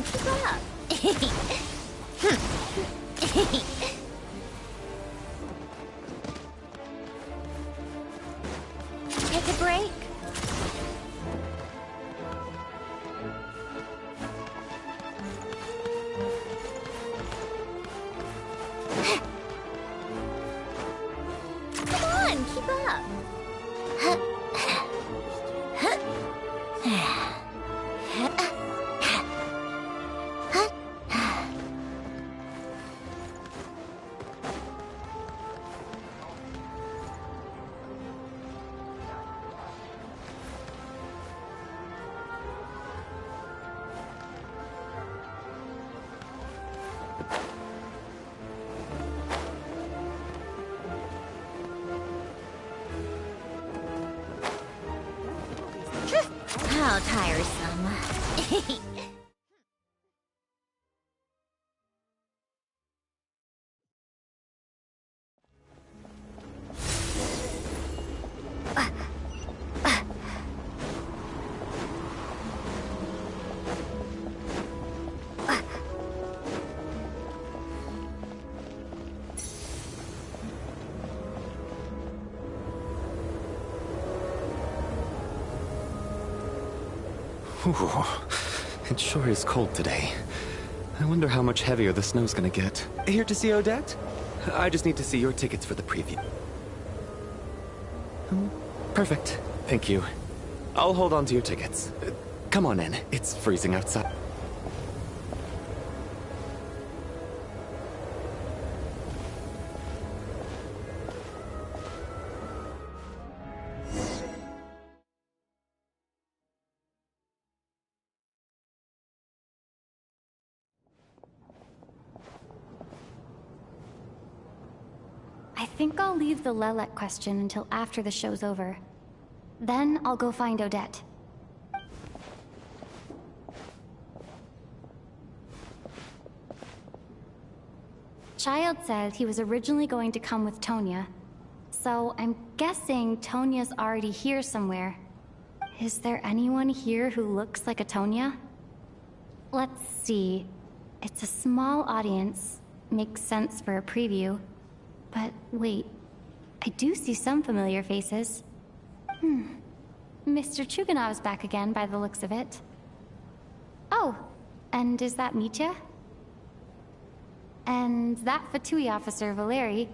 keep up. Take a break. Come on, keep up. How tiresome. Ooh, it sure is cold today. I wonder how much heavier the snow's gonna get. Here to see Odette? I just need to see your tickets for the preview. Perfect. Thank you. I'll hold on to your tickets. Come on in. It's freezing outside. I think I'll leave the Lelek question until after the show's over. Then I'll go find Odette. Child said he was originally going to come with Tonya. So I'm guessing Tonya's already here somewhere. Is there anyone here who looks like a Tonya? Let's see. It's a small audience. Makes sense for a preview. But wait, I do see some familiar faces. Mr. Chuganov's back again by the looks of it. Oh, and is that Mitya? And that Fatui officer, Valeri.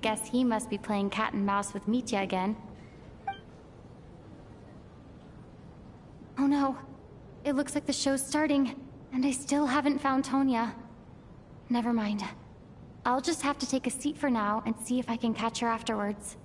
Guess he must be playing cat and mouse with Mitya again. Oh no, it looks like the show's starting, and I still haven't found Tonya. Never mind. I'll just have to take a seat for now and see if I can catch her afterwards.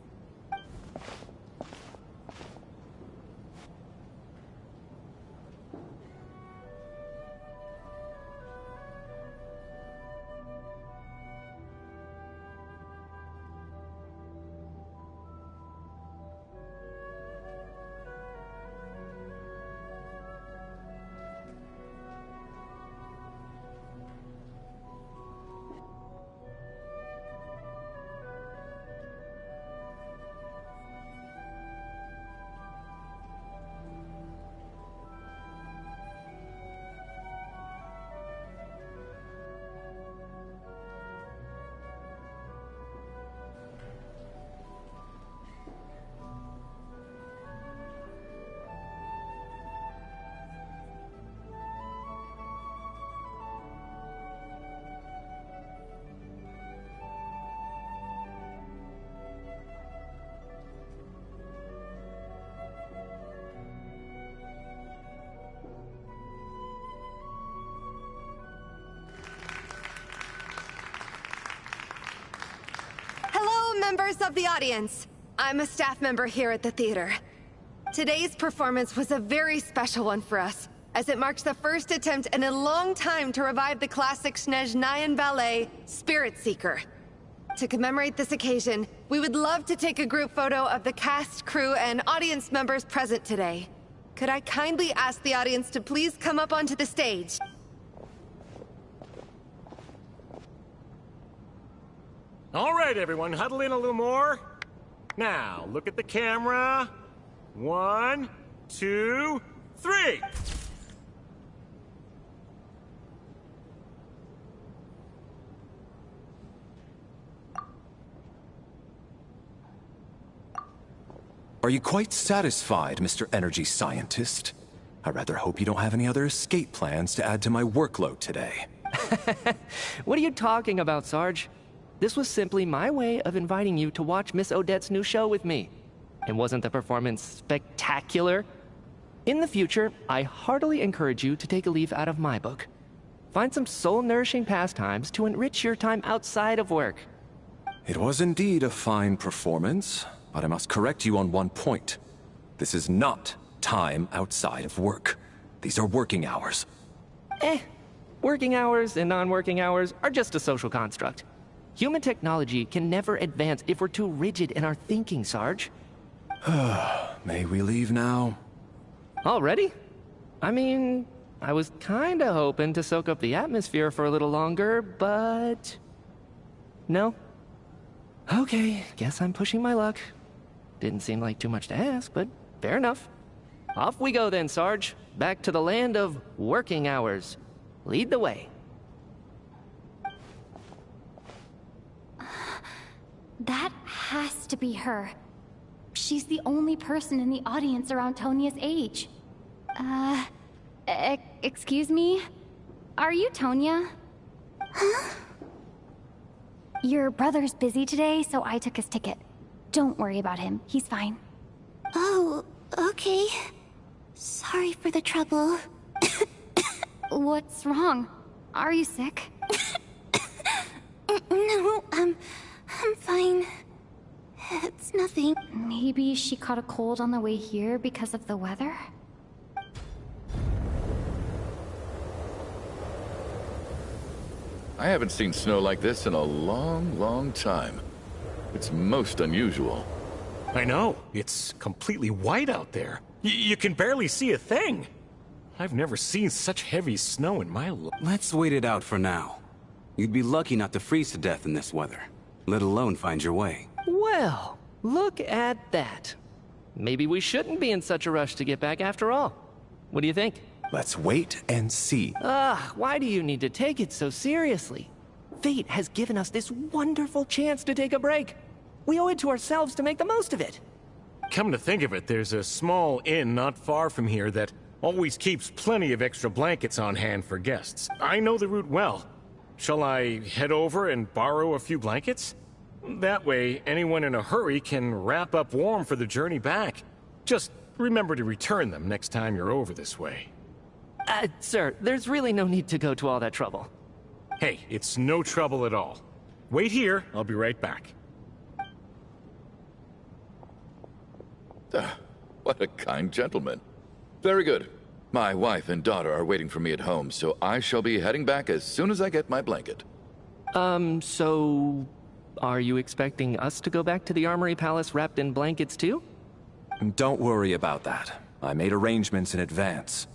Members of the audience, I'm a staff member here at the theater. Today's performance was a very special one for us, as it marks the first attempt in a long time to revive the classic Snezhnayan ballet, Spirit Seeker. To commemorate this occasion, we would love to take a group photo of the cast, crew, and audience members present today. Could I kindly ask the audience to please come up onto the stage? All right, everyone, huddle in a little more. Now, look at the camera. 1, 2, 3. Are you quite satisfied, Mr. Energy Scientist? I rather hope you don't have any other escape plans to add to my workload today. What are you talking about, Sarge? This was simply my way of inviting you to watch Miss Odette's new show with me. And wasn't the performance spectacular? In the future, I heartily encourage you to take a leaf out of my book. Find some soul-nourishing pastimes to enrich your time outside of work. It was indeed a fine performance, but I must correct you on one point. This is not time outside of work. These are working hours. Working hours and non-working hours are just a social construct. Human technology can never advance if we're too rigid in our thinking, Sarge. May we leave now? Already? I mean, I was kinda hoping to soak up the atmosphere for a little longer, but... No? Okay, guess I'm pushing my luck. Didn't seem like too much to ask, but fair enough. Off we go then, Sarge. Back to the land of working hours. Lead the way. That has to be her. She's the only person in the audience around Tonia's age. Excuse me? Are you Tonia? Huh? Your brother's busy today, so I took his ticket. Don't worry about him. He's fine. Oh, okay. Sorry for the trouble. What's wrong? Are you sick? No, I'm fine. It's nothing. Maybe she caught a cold on the way here because of the weather? I haven't seen snow like this in a long, long time. It's most unusual. I know. It's completely white out there. You can barely see a thing. I've never seen such heavy snow in my life. Let's wait it out for now. You'd be lucky not to freeze to death in this weather, let alone find your way. Well, look at that. Maybe we shouldn't be in such a rush to get back after all. What do you think? Let's wait and see. Why do you need to take it so seriously? Fate has given us this wonderful chance to take a break. We owe it to ourselves to make the most of it. Come to think of it, there's a small inn not far from here that always keeps plenty of extra blankets on hand for guests. I know the route well. Shall I head over and borrow a few blankets? That way, anyone in a hurry can wrap up warm for the journey back. Just remember to return them next time you're over this way. Sir, there's really no need to go to all that trouble. Hey, it's no trouble at all. Wait here, I'll be right back. What a kind gentleman. Very good. My wife and daughter are waiting for me at home, so I shall be heading back as soon as I get my blanket. So... Are you expecting us to go back to the Armory Palace wrapped in blankets too? Don't worry about that. I made arrangements in advance.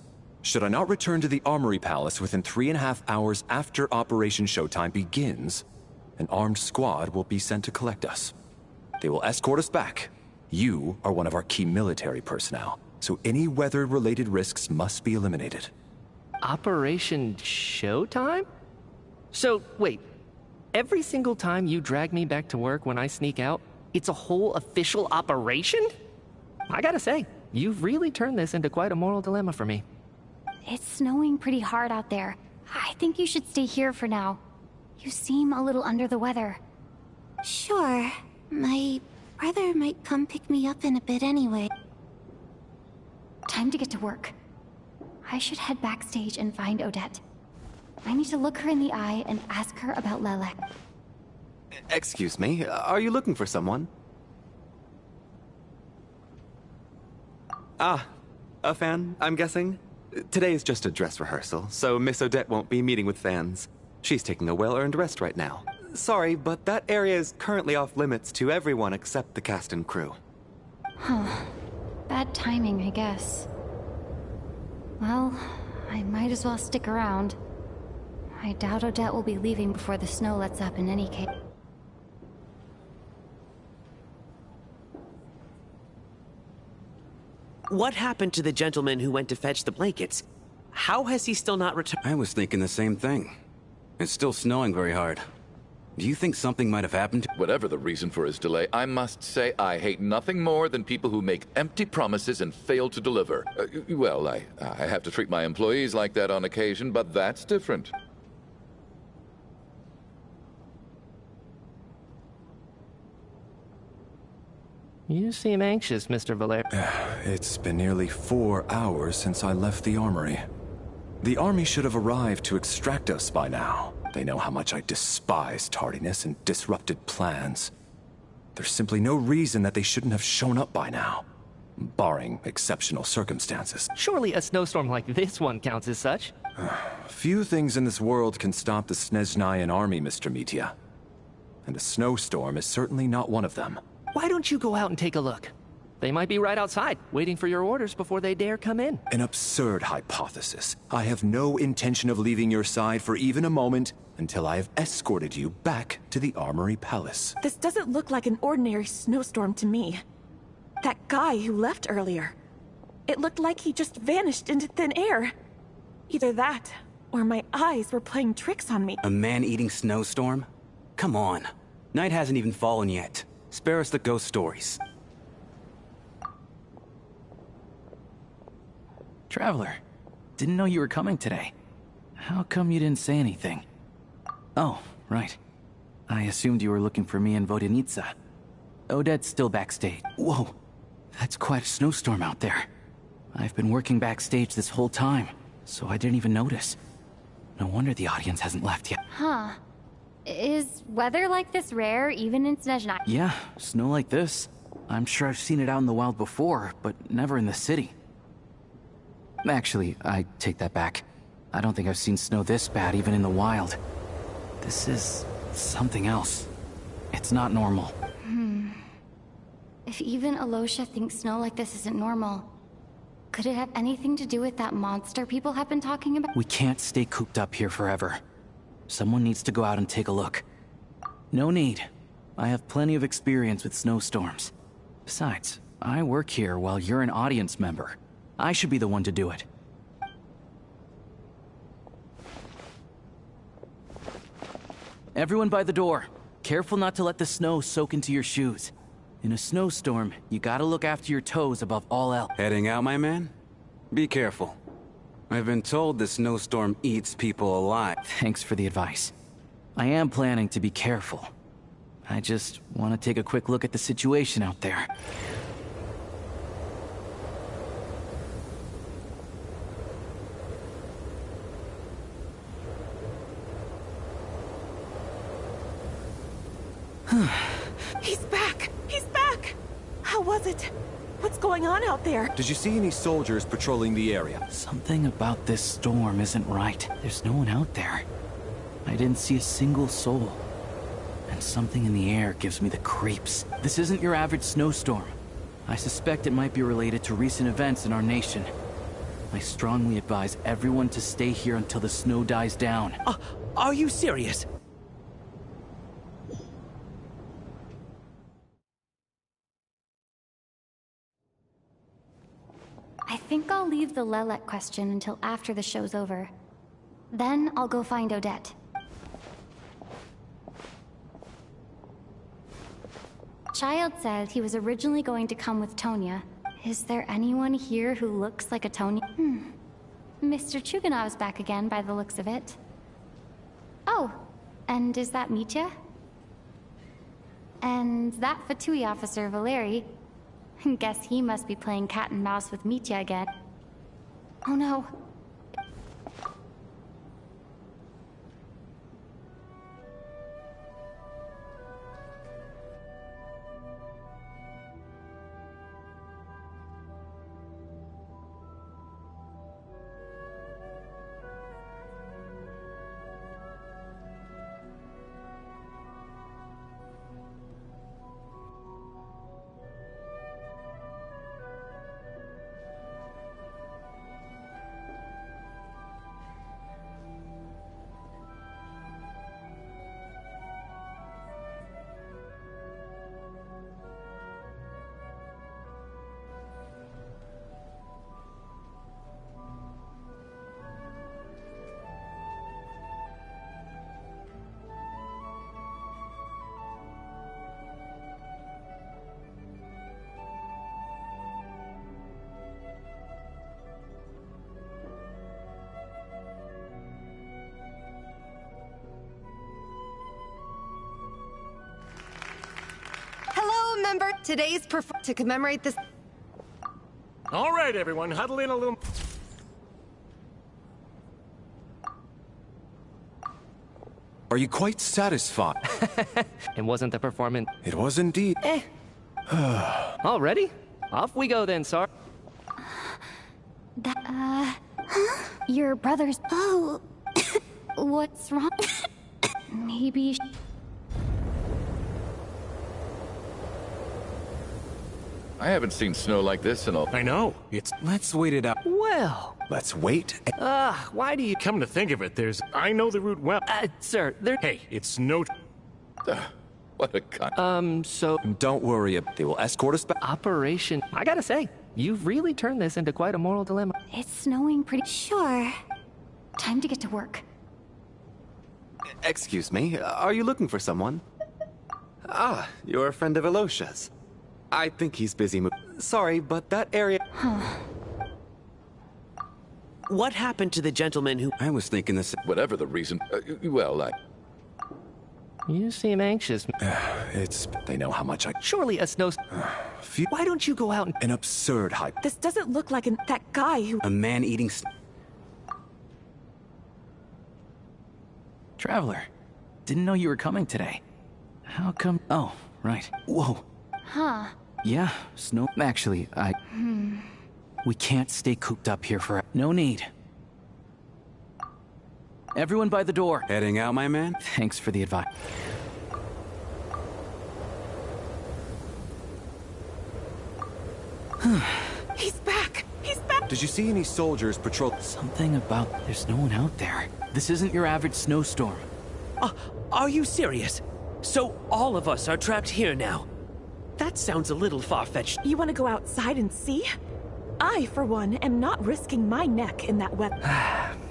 Should I not return to the Armory Palace within 3.5 hours after Operation Showtime begins, an armed squad will be sent to collect us. They will escort us back. You are one of our key military personnel, so any weather-related risks must be eliminated. Operation Showtime? So, wait. Every single time you drag me back to work when I sneak out, it's a whole official operation? I gotta say, you've really turned this into quite a moral dilemma for me. It's snowing pretty hard out there. I think you should stay here for now. You seem a little under the weather. Sure. My brother might come pick me up in a bit anyway. Time to get to work. I should head backstage and find Odette. I need to look her in the eye and ask her about Lelek. Excuse me, are you looking for someone? Ah, a fan, I'm guessing? Today is just a dress rehearsal, so Miss Odette won't be meeting with fans. She's taking a well-earned rest right now. Sorry, but that area is currently off limits to everyone except the cast and crew. Huh. Bad timing, I guess. Well, I might as well stick around. I doubt Odette will be leaving before the snow lets up in any case. What happened to the gentleman who went to fetch the blankets? How has he still not returned? I was thinking the same thing. It's still snowing very hard. Do you think something might have happened? Whatever the reason for his delay, I must say I hate nothing more than people who make empty promises and fail to deliver. Well, I have to treat my employees like that on occasion, but that's different. You seem anxious, Mr. Valer. It's been nearly 4 hours since I left the armory. The army should have arrived to extract us by now. They know how much I despise tardiness and disrupted plans. There's simply no reason that they shouldn't have shown up by now, barring exceptional circumstances. Surely a snowstorm like this one counts as such. Few things in this world can stop the Snezhnayan army, Mr. Mitya. And a snowstorm is certainly not one of them. Why don't you go out and take a look? They might be right outside, waiting for your orders before they dare come in. An absurd hypothesis. I have no intention of leaving your side for even a moment until I have escorted you back to the Armory Palace. This doesn't look like an ordinary snowstorm to me. That guy who left earlier. It looked like he just vanished into thin air. Either that, or my eyes were playing tricks on me. A man-eating snowstorm? Come on. Night hasn't even fallen yet. Spare us the ghost stories. Traveler, didn't know you were coming today. How come you didn't say anything? Oh, right. I assumed you were looking for me and Vodenitsa. Odette's still backstage. Whoa, that's quite a snowstorm out there. I've been working backstage this whole time, so I didn't even notice. No wonder the audience hasn't left yet. Huh. Is weather like this rare, even in Snezhnaya? Yeah, snow like this. I'm sure I've seen it out in the wild before, but never in the city. Actually, I take that back. I don't think I've seen snow this bad even in the wild. This is something else. It's not normal. If even Alosha thinks snow like this isn't normal, could it have anything to do with that monster people have been talking about? We can't stay cooped up here forever. Someone needs to go out and take a look. No need. I have plenty of experience with snowstorms. Besides, I work here while you're an audience member. I should be the one to do it. Everyone by the door. Careful not to let the snow soak into your shoes. In a snowstorm, you gotta look after your toes above all else. Heading out, my man? Be careful. I've been told this snowstorm eats people alive. Thanks for the advice. I am planning to be careful. I just want to take a quick look at the situation out there. He's back! He's back! How was it? What's going on out there? Did you see any soldiers patrolling the area? Something about this storm isn't right. There's no one out there. I didn't see a single soul. And something in the air gives me the creeps. This isn't your average snowstorm. I suspect it might be related to recent events in our nation. I strongly advise everyone to stay here until the snow dies down. Are you serious? I think I'll leave the Lelet question until after the show's over. Then I'll go find Odette. Child said he was originally going to come with Tonya. Is there anyone here who looks like a Tonya? Mr. Chuganov's back again by the looks of it. Oh, and is that Mitya? And that Fatui officer, Valeri. Guess he must be playing cat and mouse with Mitya again. Oh no. member, to commemorate this. All right, everyone, huddle in a little. Are you quite satisfied? And wasn't the performance... It was indeed. Already? Off we go then, Sar. Your brother's... Oh, What's wrong? Maybe... I haven't seen snow like this in a... I know, it's... Let's wait it out. Well... Let's wait. why do you... Come to think of it, there's... I know the route well. Sir, there... Hey, it's no... What a cunt. so... Don't worry, they will escort us back. Operation... I gotta say, you've really turned this into quite a moral dilemma. It's snowing pretty... sure. Time to get to work. Excuse me, are you looking for someone? Ah, you're a friend of Elosha's. I think he's busy Sorry, but that area... What happened to the gentleman who... I was thinking this. Whatever the reason, You seem anxious. They know how much I... Surely a snow... Why don't you go out and... An absurd hype. This doesn't look like that guy who... A man eating... Traveler, didn't know you were coming today. How come... Oh, right. Whoa. Huh. Yeah, snow... Actually, We can't stay cooped up here for... No need. Everyone by the door. Heading out, my man? Thanks for the advice. He's back! He's back! Did you see any soldiers patrol... Something about there's no one out there. This isn't your average snowstorm. Are you serious? So all of us are trapped here now? That sounds a little far-fetched. You want to go outside and see? I, for one, am not risking my neck in that weather.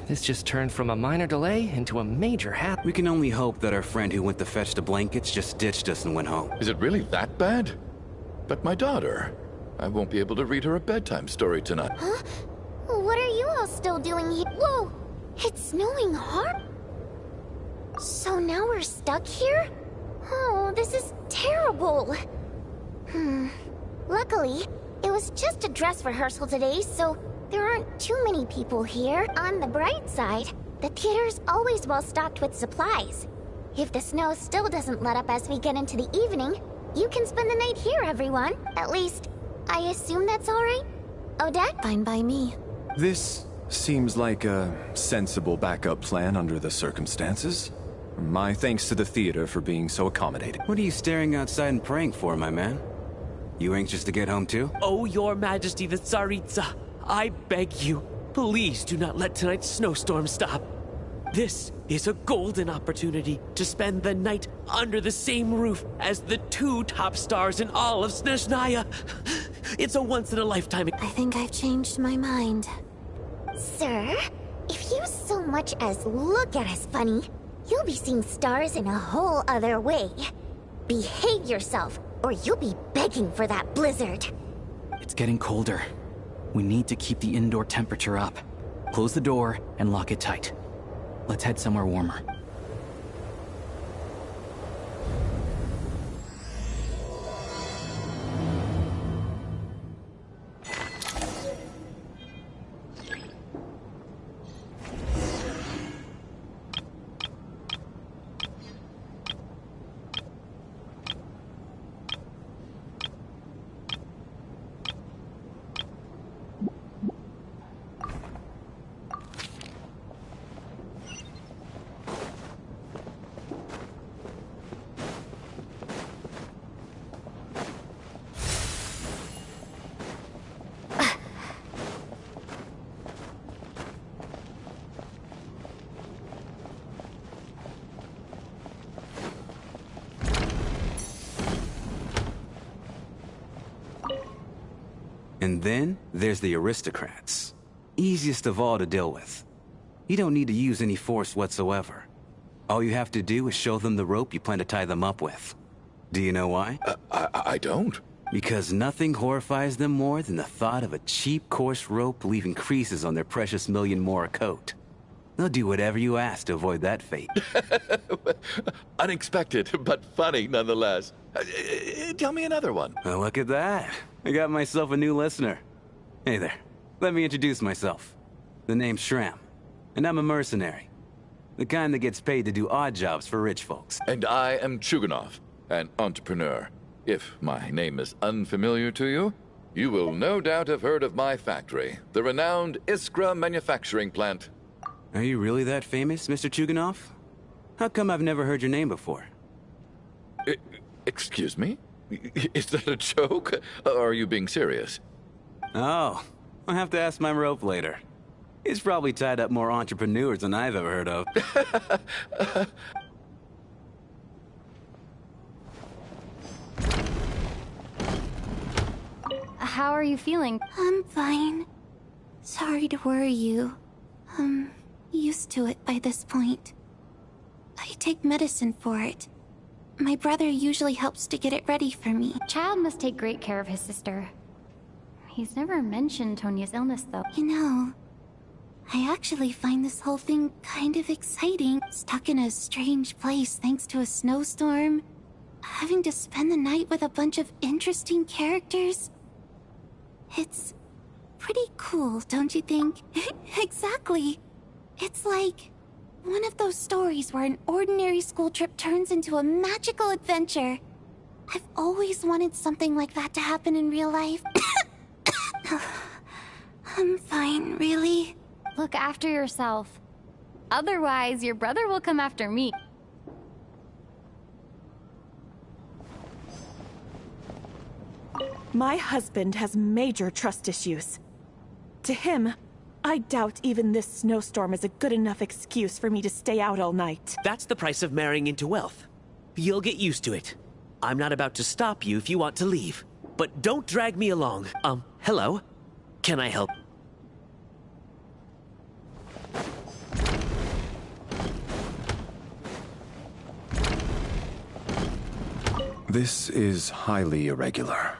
This just turned from a minor delay into a major hap... We can only hope that our friend who went to fetch the blankets just ditched us and went home. Is it really that bad? But my daughter... I won't be able to read her a bedtime story tonight. Huh? What are you all still doing here? Whoa! It's snowing hard. So now we're stuck here? Oh, this is terrible. Luckily, it was just a dress rehearsal today, so there aren't too many people here. On the bright side, the theater's always well stocked with supplies. If the snow still doesn't let up as we get into the evening, you can spend the night here, everyone. At least, I assume that's all right? Odette? Fine by me. This seems like a sensible backup plan under the circumstances. My thanks to the theater for being so accommodating. What are you staring outside and praying for, my man? You anxious to get home too? Oh, your majesty the Tsaritsa, I beg you, please do not let tonight's snowstorm stop. This is a golden opportunity to spend the night under the same roof as the two top stars in all of Snezhnaya. It's a once-in-a-lifetime... I think I've changed my mind. Sir, if you so much as look at us funny, you'll be seeing stars in a whole other way. Behave yourself, or you'll be begging for that blizzard. It's getting colder. We need to keep the indoor temperature up. Close the door and lock it tight. Let's head somewhere warmer. And then, there's the aristocrats. Easiest of all to deal with. You don't need to use any force whatsoever. All you have to do is show them the rope you plan to tie them up with. Do you know why? I don't. Because nothing horrifies them more than the thought of a cheap, coarse rope leaving creases on their precious million Mora coat. They'll do whatever you ask to avoid that fate. Unexpected, but funny nonetheless. Tell me another one. Well, look at that. I got myself a new listener. Hey there. Let me introduce myself. The name's Shram, and I'm a mercenary. The kind that gets paid to do odd jobs for rich folks. And I am Chuganov, an entrepreneur. If my name is unfamiliar to you, you will no doubt have heard of my factory, the renowned Iskra manufacturing plant. Are you really that famous, Mr. Chuganov? How come I've never heard your name before? Excuse me? Is that a joke? Or are you being serious? Oh, I'll have to ask my rope later. He's probably tied up more entrepreneurs than I've ever heard of. How are you feeling? I'm fine. Sorry to worry you. I'm used to it by this point. I take medicine for it. My brother usually helps to get it ready for me. Child must take great care of his sister. He's never mentioned Tonia's illness, though. You know, I actually find this whole thing kind of exciting. Stuck in a strange place thanks to a snowstorm. Having to spend the night with a bunch of interesting characters. It's pretty cool, don't you think? Exactly. It's like one of those stories where an ordinary school trip turns into a magical adventure. I've always wanted something like that to happen in real life. I'm fine, really. Look after yourself. Otherwise, your brother will come after me. My husband has major trust issues. To him, I doubt even this snowstorm is a good enough excuse for me to stay out all night. That's the price of marrying into wealth. You'll get used to it. I'm not about to stop you if you want to leave. But don't drag me along. Hello? Can I help? This is highly irregular.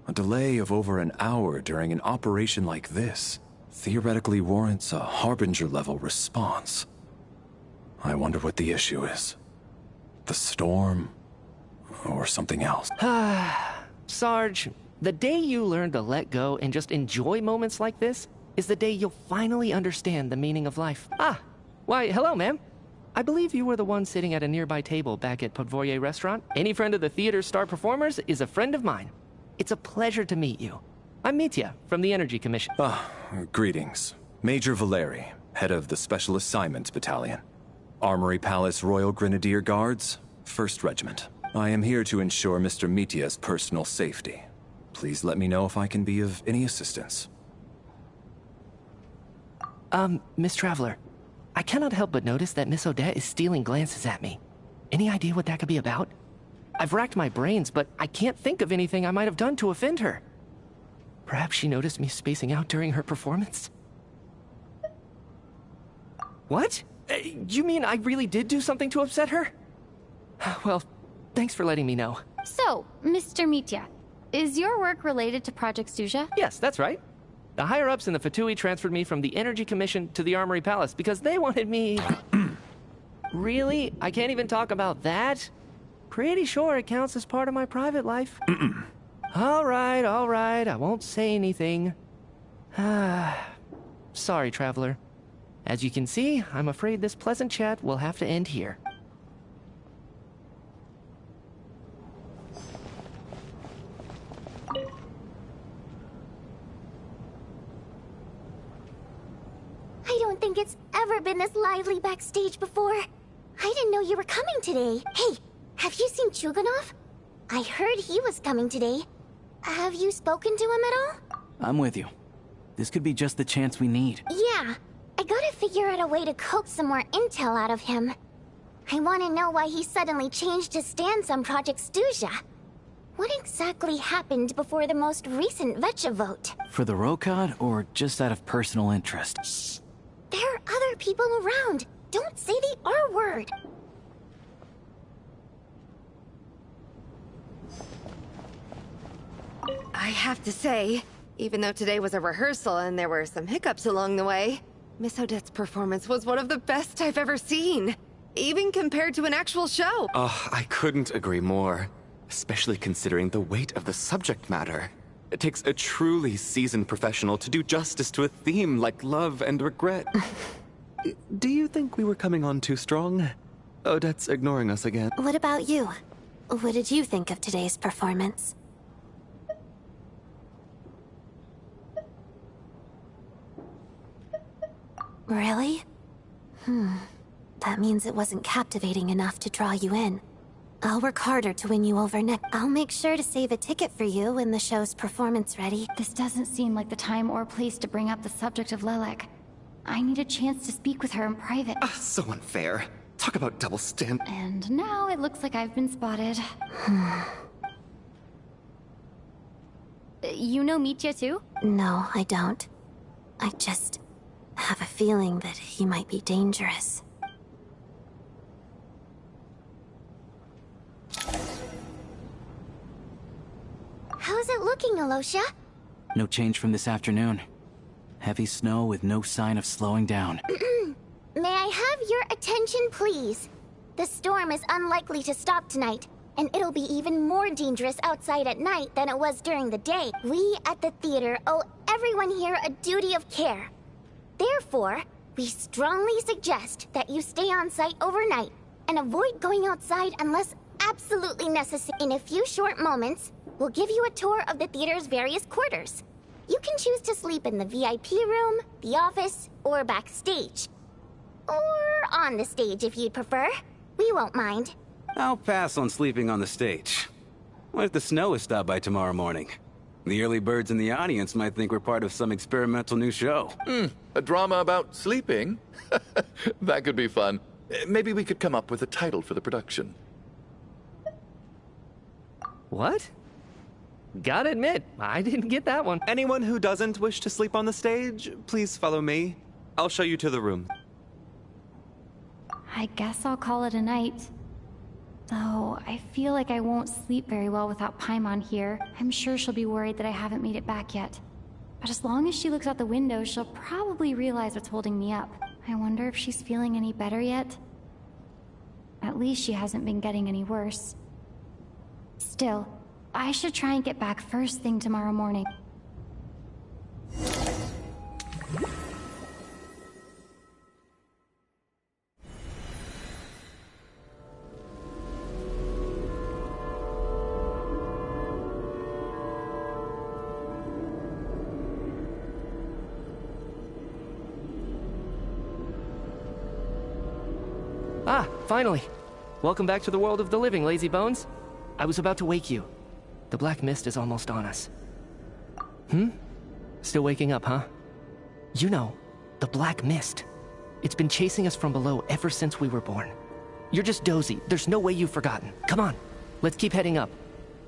A delay of over an hour during an operation like this theoretically warrants a Harbinger-level response. I wonder what the issue is. The storm, or something else. Sarge, the day you learn to let go and just enjoy moments like this is the day you'll finally understand the meaning of life. Why, hello, ma'am. I believe you were the one sitting at a nearby table back at Podvorye Restaurant. Any friend of the theater's star performers is a friend of mine. It's a pleasure to meet you. I'm Mitya, from the Energy Commission. Greetings. Major Valeri, head of the Special Assignments Battalion. Armory Palace Royal Grenadier Guards, 1st Regiment. I am here to ensure Mr. Mitya's personal safety. Please let me know if I can be of any assistance. Miss Traveler, I cannot help but notice that Miss Odette is stealing glances at me. Any idea what that could be about? I've racked my brains, but I can't think of anything I might have done to offend her. Perhaps she noticed me spacing out during her performance? What? You mean I really did do something to upset her? Well, thanks for letting me know. So, Mr. Mitya, is your work related to Project Stuja? Yes, that's right. The higher-ups in the Fatui transferred me from the Energy Commission to the Armory Palace because they wanted me... Really? I can't even talk about that? Pretty sure it counts as part of my private life. All right, I won't say anything. Sorry, Traveler. As you can see, I'm afraid this pleasant chat will have to end here. I don't think it's ever been this lively backstage before. I didn't know you were coming today. Hey, have you seen Chuganov? I heard he was coming today. Have you spoken to him at all? I'm with you. This could be just the chance we need. Yeah, I gotta figure out a way to coax some more intel out of him. I want to know why he suddenly changed his stance on Project Stuja. What exactly happened before the most recent Vetcha vote? For the Rokad, or just out of personal interest? Shh! There are other people around. Don't say the R word. I have to say, even though today was a rehearsal and there were some hiccups along the way, Miss Odette's performance was one of the best I've ever seen, even compared to an actual show. Oh, I couldn't agree more, especially considering the weight of the subject matter. It takes a truly seasoned professional to do justice to a theme like love and regret. Do you think we were coming on too strong? Odette's ignoring us again. What about you? What did you think of today's performance? Really? That means it wasn't captivating enough to draw you in. I'll work harder to win you over next. I'll make sure to save a ticket for you when the show's performance ready. This doesn't seem like the time or place to bring up the subject of Lilac. I need a chance to speak with her in private. So unfair. Talk about double stand. And now it looks like I've been spotted. You know Mitya too? No, I don't. I just have a feeling that he might be dangerous. How's it looking, Alosia? No change from this afternoon. Heavy snow with no sign of slowing down. May I have your attention, please? The storm is unlikely to stop tonight, and it'll be even more dangerous outside at night than it was during the day. We at the theater owe everyone here a duty of care. Therefore, we strongly suggest that you stay on site overnight and avoid going outside unless absolutely necessary. In a few short moments, we'll give you a tour of the theater's various quarters. You can choose to sleep in the VIP room, the office, or backstage. Or on the stage if you'd prefer. We won't mind. I'll pass on sleeping on the stage. What if the snow is stopped by tomorrow morning? The early birds in the audience might think we're part of some experimental new show. A drama about sleeping? That could be fun. Maybe we could come up with a title for the production. What? Gotta admit, I didn't get that one. Anyone who doesn't wish to sleep on the stage, please follow me. I'll show you to the room. I guess I'll call it a night. Though, I feel like I won't sleep very well without Paimon here. I'm sure she'll be worried that I haven't made it back yet. But as long as she looks out the window, she'll probably realize what's holding me up. I wonder if she's feeling any better yet? At least she hasn't been getting any worse. Still, I should try and get back first thing tomorrow morning. Ah, finally. Welcome back to the world of the living, lazy bones. I was about to wake you. The black mist is almost on us. Still waking up, huh? You know, the black mist. It's been chasing us from below ever since we were born. You're just dozy. There's no way you've forgotten. Come on, let's keep heading up.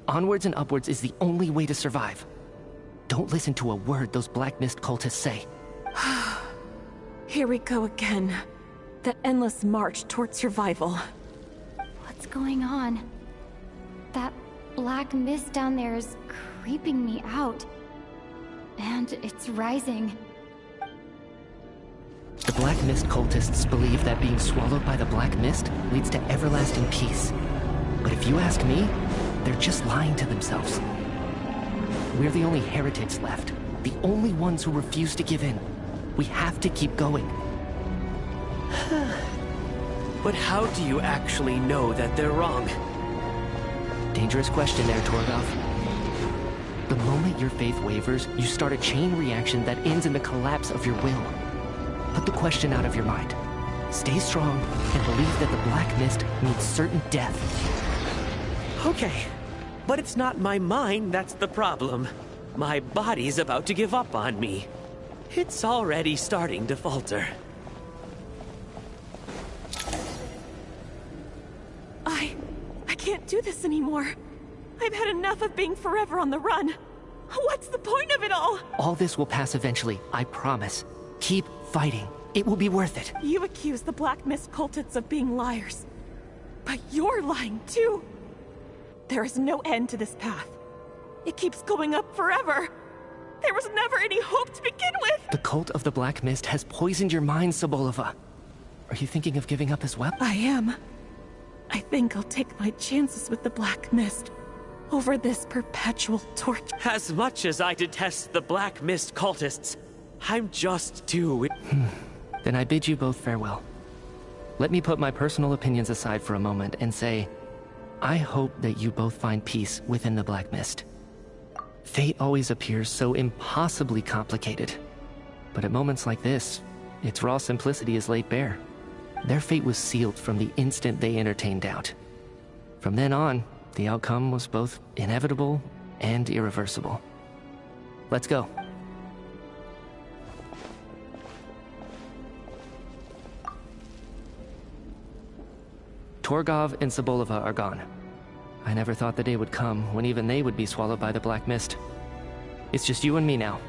Onwards and upwards is the only way to survive. Don't listen to a word those black mist cultists say. Here we go again. That endless march toward survival. What's going on? That black mist down there is creeping me out. And it's rising. The black mist cultists believe that being swallowed by the black mist leads to everlasting peace. But if you ask me, they're just lying to themselves. We're the only heretics left. The only ones who refuse to give in. We have to keep going. But how do you actually know that they're wrong? Dangerous question there, Torgoth. The moment your faith wavers, you start a chain reaction that ends in the collapse of your will. Put the question out of your mind. Stay strong and believe that the black mist means certain death. Okay, but it's not my mind that's the problem. My body's about to give up on me. It's already starting to falter. I can't do this anymore. I've had enough of being forever on the run. What's the point of it all? All this will pass eventually, I promise. Keep fighting. It will be worth it. You accuse the Black Mist cultists of being liars. But you're lying too. There is no end to this path. It keeps going up forever. There was never any hope to begin with! The cult of the Black Mist has poisoned your mind, Sobolova. Are you thinking of giving up as well? I am. I think I'll take my chances with the Black Mist over this perpetual torture. As much as I detest the Black Mist cultists, I'm just too... Then I bid you both farewell. Let me put my personal opinions aside for a moment and say, I hope that you both find peace within the Black Mist. Fate always appears so impossibly complicated. But at moments like this, its raw simplicity is laid bare. Their fate was sealed from the instant they entertained doubt. From then on, the outcome was both inevitable and irreversible. Let's go. Torgov and Sobolova are gone. I never thought the day would come when even they would be swallowed by the Black Mist. It's just you and me now.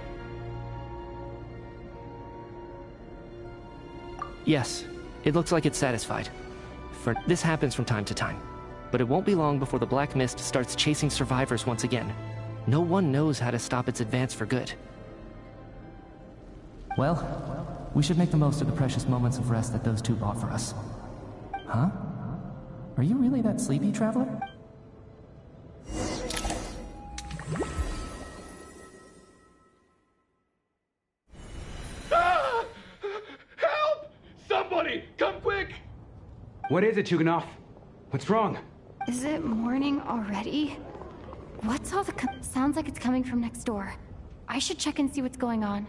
Yes, it looks like it's satisfied. This happens from time to time. But it won't be long before the Black Mist starts chasing survivors once again. No one knows how to stop its advance for good. Well, we should make the most of the precious moments of rest that those two bought for us. Huh? Are you really that sleepy, traveler? Ah! Help! Somebody, come quick! What is it, Chuganov? What's wrong? Is it morning already? What's all the sounds like it's coming from next door. I should check and see what's going on.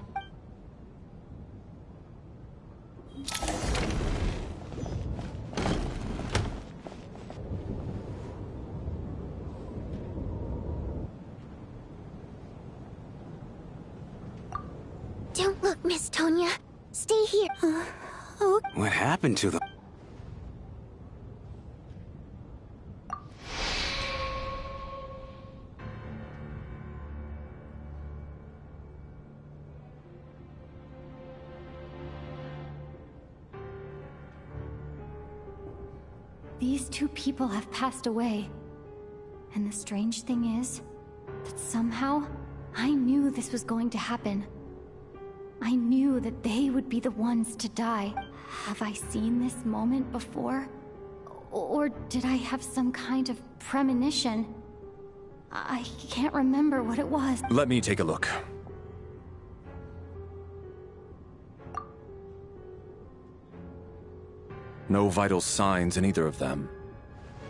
Don't look, Miss Tonya. Stay here. Oh. What happened to them? These two people have passed away. And the strange thing is that somehow I knew this was going to happen. I knew that they would be the ones to die. Have I seen this moment before? Or did I have some kind of premonition? I can't remember what it was. Let me take a look. No vital signs in either of them.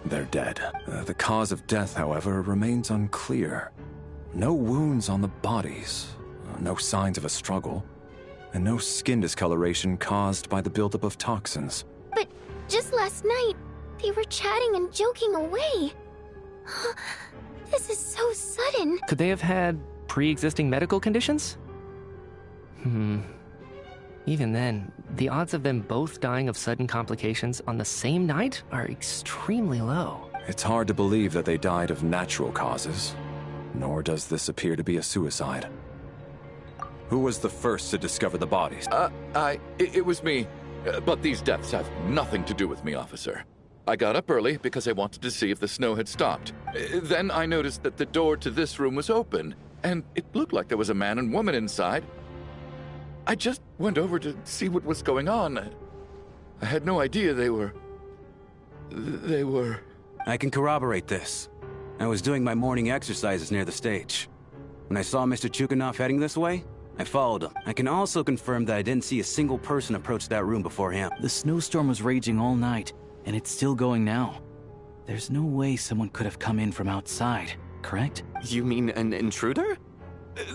They're dead. The cause of death, however, remains unclear. No wounds on the bodies, no signs of a struggle, and no skin discoloration caused by the buildup of toxins. But just last night, they were chatting and joking away. This is so sudden. Could they have had pre-existing medical conditions? Even then, the odds of them both dying of sudden complications on the same night are extremely low. It's hard to believe that they died of natural causes, nor does this appear to be a suicide. Who was the first to discover the bodies? It was me. But these deaths have nothing to do with me, officer. I got up early because I wanted to see if the snow had stopped. Then I noticed that the door to this room was open, and it looked like there was a man and woman inside. I just went over to see what was going on. I had no idea they were... I can corroborate this. I was doing my morning exercises near the stage. When I saw Mr. Chuganov heading this way, I followed him. I can also confirm that I didn't see a single person approach that room before him. The snowstorm was raging all night, and it's still going now. There's no way someone could have come in from outside, correct? You mean an intruder?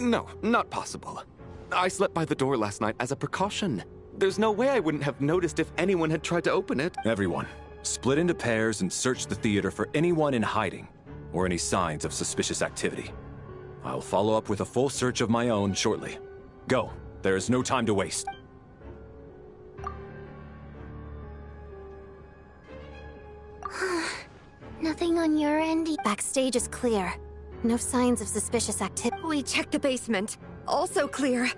No, not possible. I slept by the door last night as a precaution. There's no way I wouldn't have noticed if anyone had tried to open it. Everyone, split into pairs and search the theater for anyone in hiding, or any signs of suspicious activity. I'll follow up with a full search of my own shortly. Go. There is no time to waste. Nothing on your end? Backstage is clear. No signs of suspicious activity. We checked the basement. Also clear.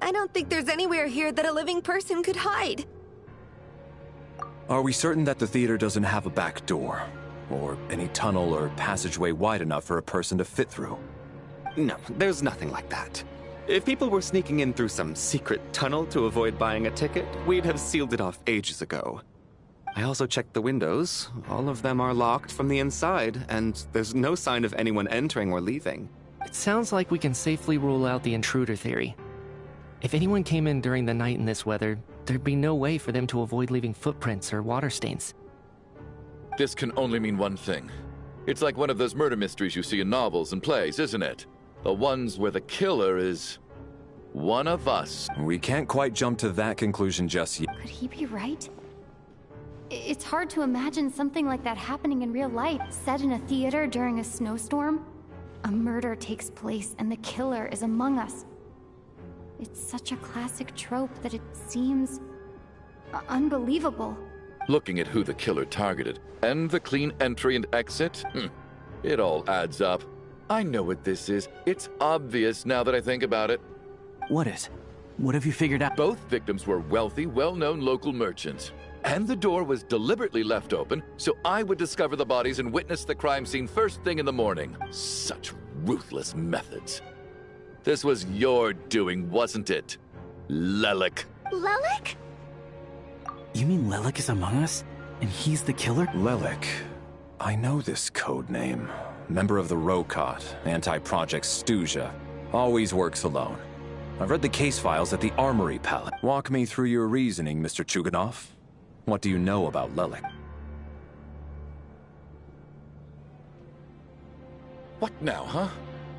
I don't think there's anywhere here that a living person could hide. Are we certain that the theater doesn't have a back door? Or any tunnel or passageway wide enough for a person to fit through? No, there's nothing like that. If people were sneaking in through some secret tunnel to avoid buying a ticket, we'd have sealed it off ages ago. I also checked the windows. All of them are locked from the inside, and there's no sign of anyone entering or leaving. It sounds like we can safely rule out the intruder theory. If anyone came in during the night in this weather, there'd be no way for them to avoid leaving footprints or water stains. This can only mean one thing. It's like one of those murder mysteries you see in novels and plays, isn't it? The ones where the killer is one of us. We can't quite jump to that conclusion just yet. Could he be right? It's hard to imagine something like that happening in real life, set in a theater during a snowstorm. A murder takes place and the killer is among us. It's such a classic trope that it seems unbelievable. Looking at who the killer targeted, and the clean entry and exit, it all adds up. I know what this is. It's obvious now that I think about it. What is? What have you figured out? Both victims were wealthy, well-known local merchants. And the door was deliberately left open so I would discover the bodies and witness the crime scene first thing in the morning. Such ruthless methods. This was your doing, wasn't it? Lelik. Lelik? You mean Lelik is among us? And he's the killer? Lelik. I know this code name. Member of the Rokot, anti-Project Stuja. Always works alone. I've read the case files at the Armory Palace. Walk me through your reasoning, Mr. Chuganov. What do you know about Lelik? What now, huh?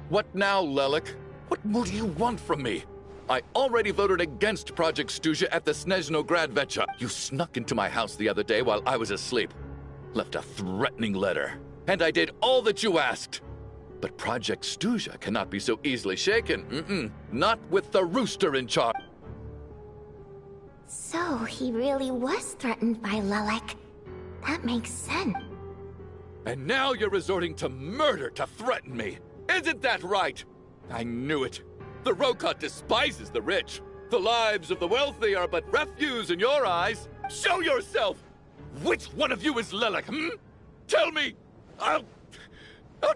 What now, Lelik? What more do you want from me? I already voted against Project Stuja at the Snezhno Gradvecha. You snuck into my house the other day while I was asleep. Left a threatening letter. And I did all that you asked. But Project Stuja cannot be so easily shaken. Not with the rooster in charge. So he really was threatened by Lelik. That makes sense. And now you're resorting to murder to threaten me. Isn't that right? I knew it. The Rokot despises the rich. The lives of the wealthy are but refuse in your eyes. Show yourself! Which one of you is Lelik, Tell me! I'll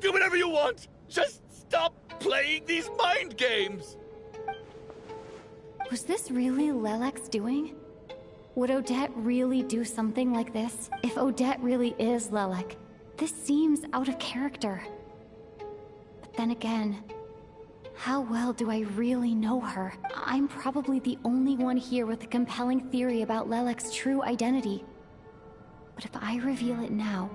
do whatever you want! Just stop playing these mind games! Was this really Lelik's doing? Would Odette really do something like this? If Odette really is Lelik, this seems out of character. But then again, how well do I really know her? I'm probably the only one here with a compelling theory about Lelik's true identity. But if I reveal it now,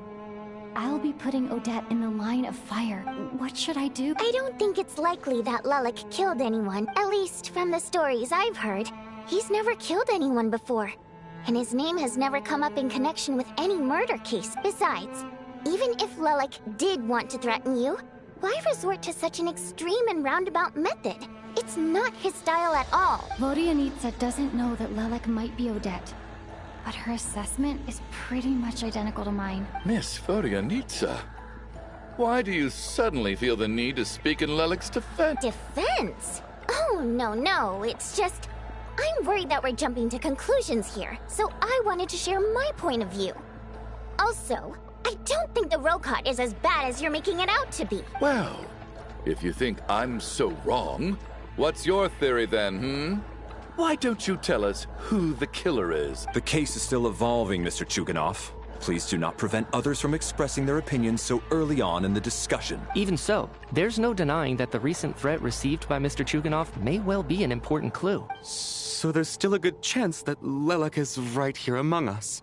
I'll be putting Odette in the line of fire. What should I do? I don't think it's likely that Lelik killed anyone, at least from the stories I've heard. He's never killed anyone before, and his name has never come up in connection with any murder case. Besides, even if Lelik did want to threaten you, why resort to such an extreme and roundabout method? It's not his style at all. Vodyanitsa doesn't know that Lelik might be Odette, but her assessment is pretty much identical to mine. Miss Vodyanitsa, why do you suddenly feel the need to speak in Lelik's defense? Defense? Oh, no, it's just... I'm worried that we're jumping to conclusions here, so I wanted to share my point of view. Also, I don't think the Rokot is as bad as you're making it out to be. Well, if you think I'm so wrong, what's your theory then, Why don't you tell us who the killer is? The case is still evolving, Mr. Chuganov. Please do not prevent others from expressing their opinions so early on in the discussion. Even so, there's no denying that the recent threat received by Mr. Chuganov may well be an important clue. So there's still a good chance that Lelik is right here among us.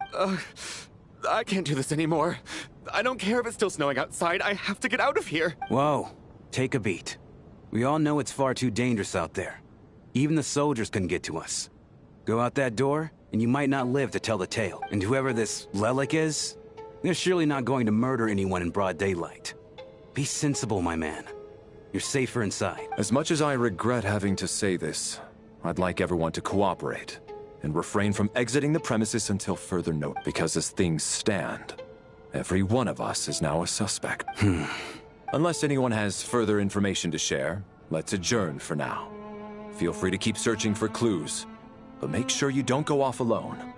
I can't do this anymore. I don't care if it's still snowing outside. I have to get out of here. Whoa, take a beat. We all know it's far too dangerous out there. Even the soldiers couldn't get to us. Go out that door, and you might not live to tell the tale. And whoever this Lelik is, they're surely not going to murder anyone in broad daylight. Be sensible, my man. You're safer inside. As much as I regret having to say this, I'd like everyone to cooperate and refrain from exiting the premises until further note, because as things stand, every one of us is now a suspect. Unless anyone has further information to share, let's adjourn for now. Feel free to keep searching for clues, but make sure you don't go off alone.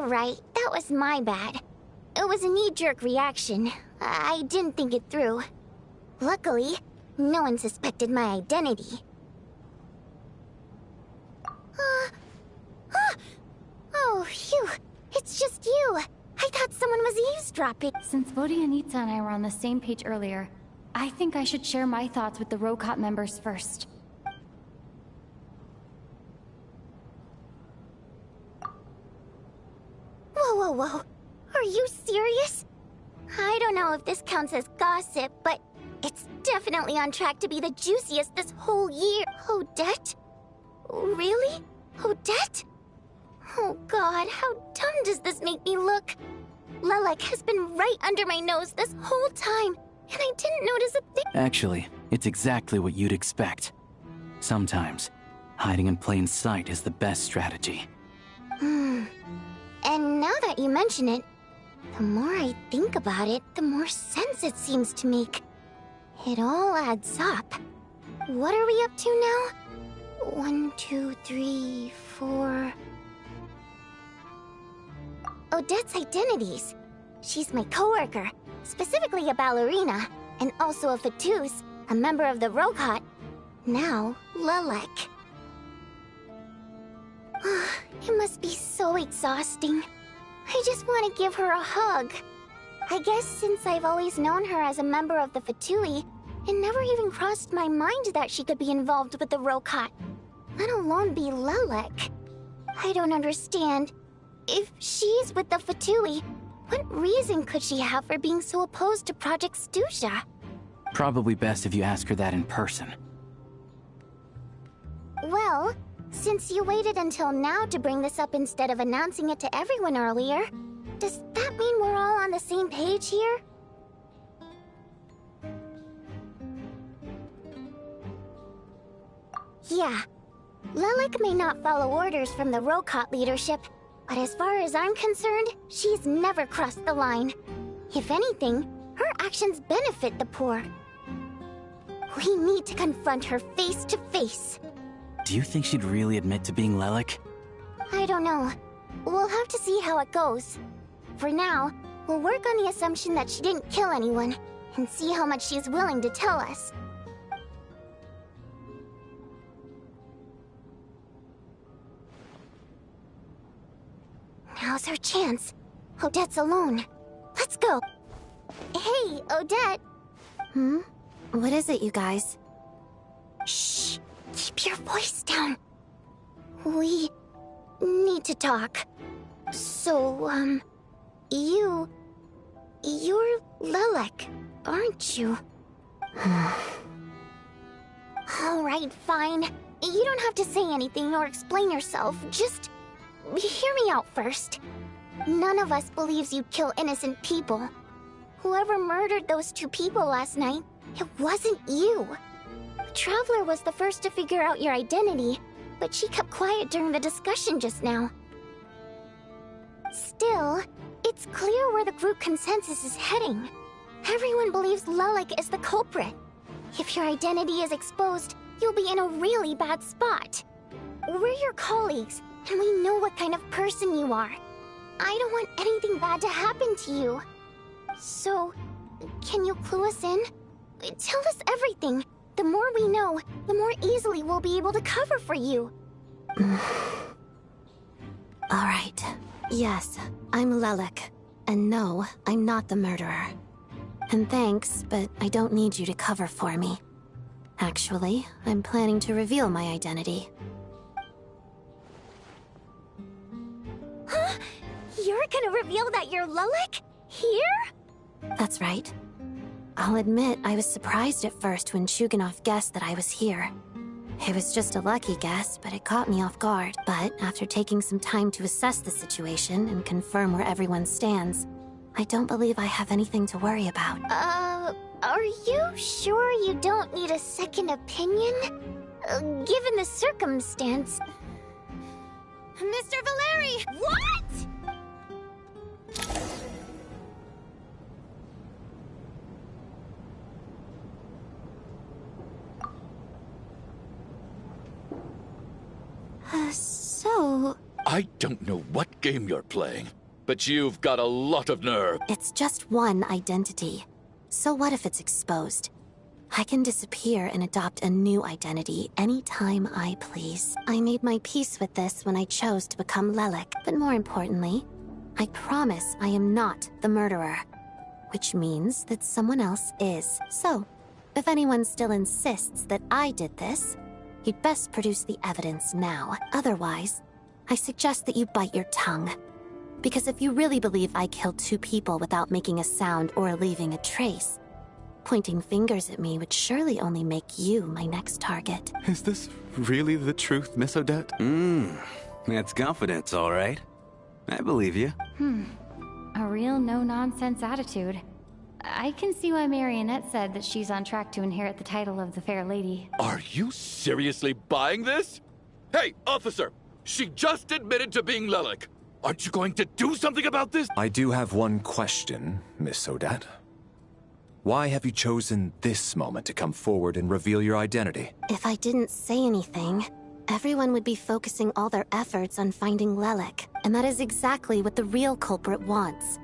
Alright, that was my bad. It was a knee-jerk reaction. I didn't think it through. Luckily, no one suspected my identity. Oh, phew. It's just you. I thought someone was eavesdropping. Since Vodyanitsa and I were on the same page earlier, I think I should share my thoughts with the Rokot members first. Whoa. Are you serious? I don't know if this counts as gossip, but it's definitely on track to be the juiciest this whole year. Odette? Really? Odette? Oh god, how dumb does this make me look? Lelek has been right under my nose this whole time, and I didn't notice a thing. Actually, it's exactly what you'd expect. Sometimes, hiding in plain sight is the best strategy. And now that you mention it, the more I think about it, the more sense it seems to make. It all adds up. What are we up to now? 1, 2, 3, 4... Odette's identities. She's my coworker, specifically a ballerina, and also a Fatuz, a member of the Rokot. Now, Lelek. It must be so exhausting. I just want to give her a hug. I guess since I've always known her as a member of the Fatui, it never even crossed my mind that she could be involved with the Rokot, let alone be Lelek. I don't understand. If she's with the Fatui, what reason could she have for being so opposed to Project Stusha? Probably best if you ask her that in person. Well, since you waited until now to bring this up instead of announcing it to everyone earlier, does that mean we're all on the same page here? Yeah. Lelek may not follow orders from the Rokot leadership, but as far as I'm concerned, she's never crossed the line. If anything, her actions benefit the poor. We need to confront her face to face. Do you think she'd really admit to being Lelek? I don't know. We'll have to see how it goes. For now, we'll work on the assumption that she didn't kill anyone, and see how much she's willing to tell us. Now's her chance. Odette's alone. Let's go. Hey, Odette. What is it, you guys? Shh. Keep your voice down. We need to talk. So, you're Lelek, aren't you? Alright, fine. You don't have to say anything or explain yourself. Just hear me out first. None of us believes you kill innocent people. Whoever murdered those 2 people last night, it wasn't you. The Traveler was the first to figure out your identity, but she kept quiet during the discussion just now. Still, it's clear where the group consensus is heading. Everyone believes Lelek is the culprit. If your identity is exposed, you'll be in a really bad spot. We're your colleagues, and we know what kind of person you are. I don't want anything bad to happen to you. So, can you clue us in? Tell us everything. The more we know, the more easily we'll be able to cover for you. Alright. Yes, I'm Lelek. And no, I'm not the murderer. And thanks, but I don't need you to cover for me. Actually, I'm planning to reveal my identity. Huh? You're gonna reveal that you're Lelek? Here? That's right. I'll admit I was surprised at first when Shuganov guessed that I was here. It was just a lucky guess, but it caught me off guard. But after taking some time to assess the situation and confirm where everyone stands, I don't believe I have anything to worry about. Are you sure you don't need a second opinion? Given the circumstance... Mr. Valeri! What?! So... I don't know what game you're playing, but you've got a lot of nerve. It's just one identity. So what if it's exposed? I can disappear and adopt a new identity anytime I please. I made my peace with this when I chose to become Lelik, but more importantly, I promise I am not the murderer, which means that someone else is. So, if anyone still insists that I did this, you'd best produce the evidence now. Otherwise, I suggest that you bite your tongue. Because if you really believe I killed 2 people without making a sound or leaving a trace, pointing fingers at me would surely only make you my next target. Is this really the truth, Miss Odette? That's confidence, all right. I believe you. A real no-nonsense attitude. I can see why Marionette said that she's on track to inherit the title of the Fair Lady. Are you seriously buying this? Hey, officer! She just admitted to being Lelik. Aren't you going to do something about this? I do have one question, Miss Odette. Why have you chosen this moment to come forward and reveal your identity? If I didn't say anything, everyone would be focusing all their efforts on finding Lelik, and that is exactly what the real culprit wants.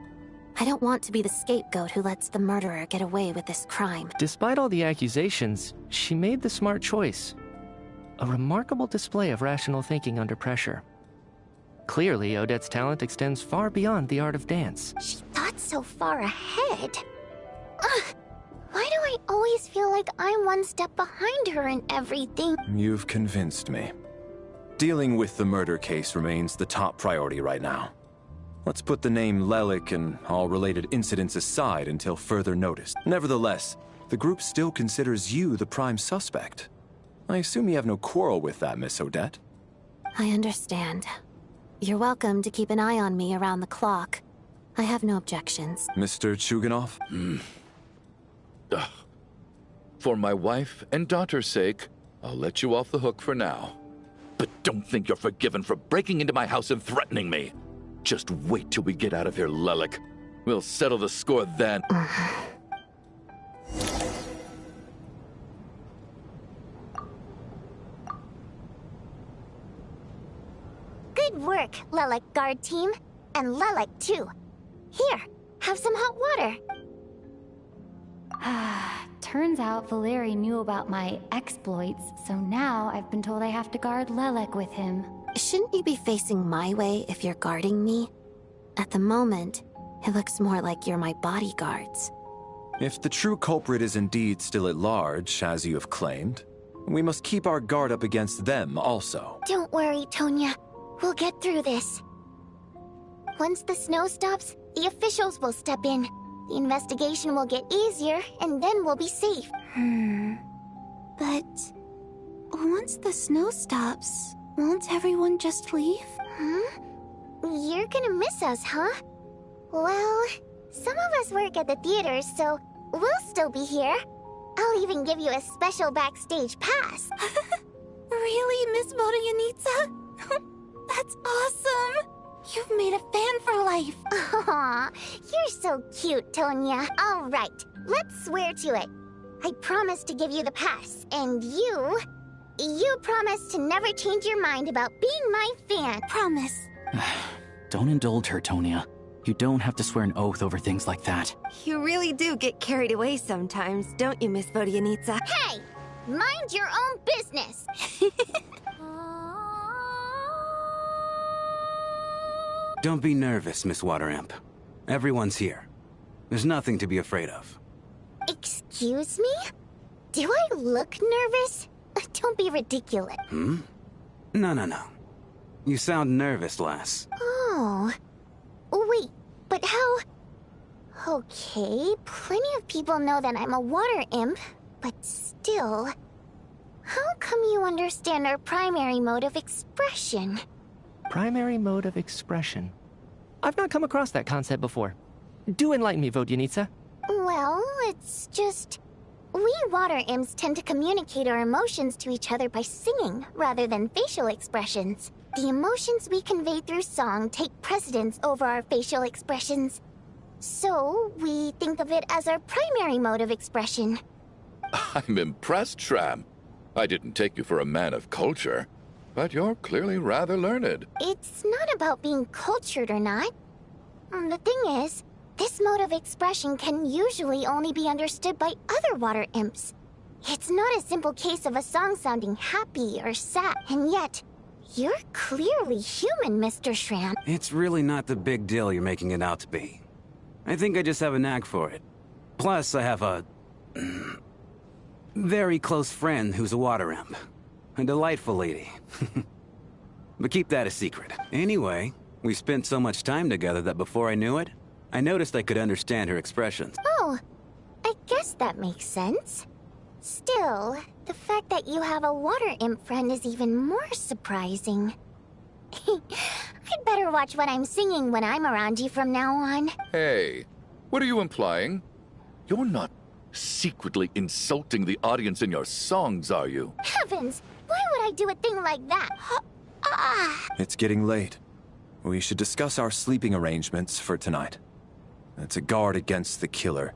I don't want to be the scapegoat who lets the murderer get away with this crime. Despite all the accusations, she made the smart choice. A remarkable display of rational thinking under pressure. Clearly, Odette's talent extends far beyond the art of dance. She thought so far ahead. Ugh, why do I always feel like I'm one step behind her in everything? You've convinced me. Dealing with the murder case remains the top priority right now. Let's put the name Lelik and all related incidents aside until further notice. Nevertheless, the group still considers you the prime suspect. I assume you have no quarrel with that, Miss Odette? I understand. You're welcome to keep an eye on me around the clock. I have no objections. Mr. Chuganov? For my wife and daughter's sake, I'll let you off the hook for now. But don't think you're forgiven for breaking into my house and threatening me. Just wait till we get out of here, Lelik. We'll settle the score then. Good work, Lelik guard team. And Lelik too. Here, have some hot water. Turns out Valeri knew about my exploits, so now I've been told I have to guard Lelik with him. Shouldn't you be facing my way if you're guarding me? At the moment, it looks more like you're my bodyguards. If the true culprit is indeed still at large, as you have claimed, we must keep our guard up against them also. Don't worry, Tonya. We'll get through this. Once the snow stops, the officials will step in. The investigation will get easier, and then we'll be safe. But once the snow stops, won't everyone just leave? You're gonna miss us, huh? Well, some of us work at the theaters, so we'll still be here. I'll even give you a special backstage pass. Really, Miss Vodyanitsa? That's awesome! You've made a fan for life. Aw, you're so cute, Tonya. All right, let's swear to it. I promise to give you the pass, and you promise to never change your mind about being my fan. Promise. Don't indulge her, Tonya. You don't have to swear an oath over things like that. You really do get carried away sometimes, don't you, Miss Vodyanitsa? Hey, mind your own business. Don't be nervous, Miss Water Imp. Everyone's here. There's nothing to be afraid of. Excuse me? Do I look nervous? Don't be ridiculous. No. You sound nervous, lass. Oh. Wait, but how... Okay, plenty of people know that I'm a water imp, but still... How come you understand our primary mode of expression? Primary mode of expression. I've not come across that concept before. Do enlighten me, Vodyanitsa. Well, it's just... We water imps tend to communicate our emotions to each other by singing, rather than facial expressions. The emotions we convey through song take precedence over our facial expressions. So, we think of it as our primary mode of expression. I'm impressed, Shram. I didn't take you for a man of culture. but you're clearly rather learned. It's not about being cultured or not. The thing is, this mode of expression can usually only be understood by other water imps. It's not a simple case of a song sounding happy or sad, and yet, you're clearly human, Mr. Shran. It's really not the big deal you're making it out to be. I think I just have a knack for it. Plus, I have a very close friend who's a water imp. A delightful lady. But keep that a secret. Anyway, we spent so much time together that before I knew it, I noticed I could understand her expressions. Oh, I guess that makes sense. Still, the fact that you have a water imp friend is even more surprising. I'd better watch what I'm singing when I'm around you from now on. Hey, what are you implying? You're not secretly insulting the audience in your songs, are you? Heavens! Why would I do a thing like that? It's getting late. We should discuss our sleeping arrangements for tonight. To guard against the killer,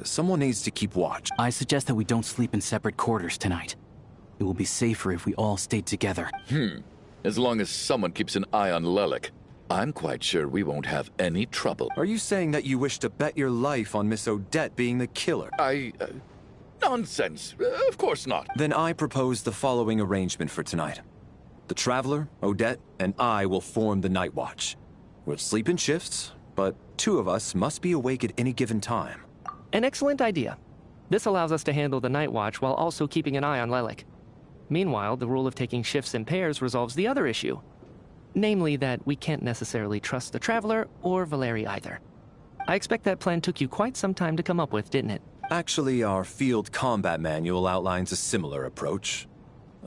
someone needs to keep watch. I suggest that we don't sleep in separate quarters tonight. It will be safer if we all stay together. As long as someone keeps an eye on Lelik, I'm quite sure we won't have any trouble. Are you saying that you wish to bet your life on Miss Odette being the killer? Nonsense. Of course not. Then I propose the following arrangement for tonight. The Traveler, Odette, and I will form the Night Watch. We'll sleep in shifts, but 2 of us must be awake at any given time. An excellent idea. This allows us to handle the night watch while also keeping an eye on Lelik. Meanwhile, the rule of taking shifts in pairs resolves the other issue. Namely that we can't necessarily trust the Traveler or Valeri either. I expect that plan took you quite some time to come up with, didn't it? Actually, our field combat manual outlines a similar approach.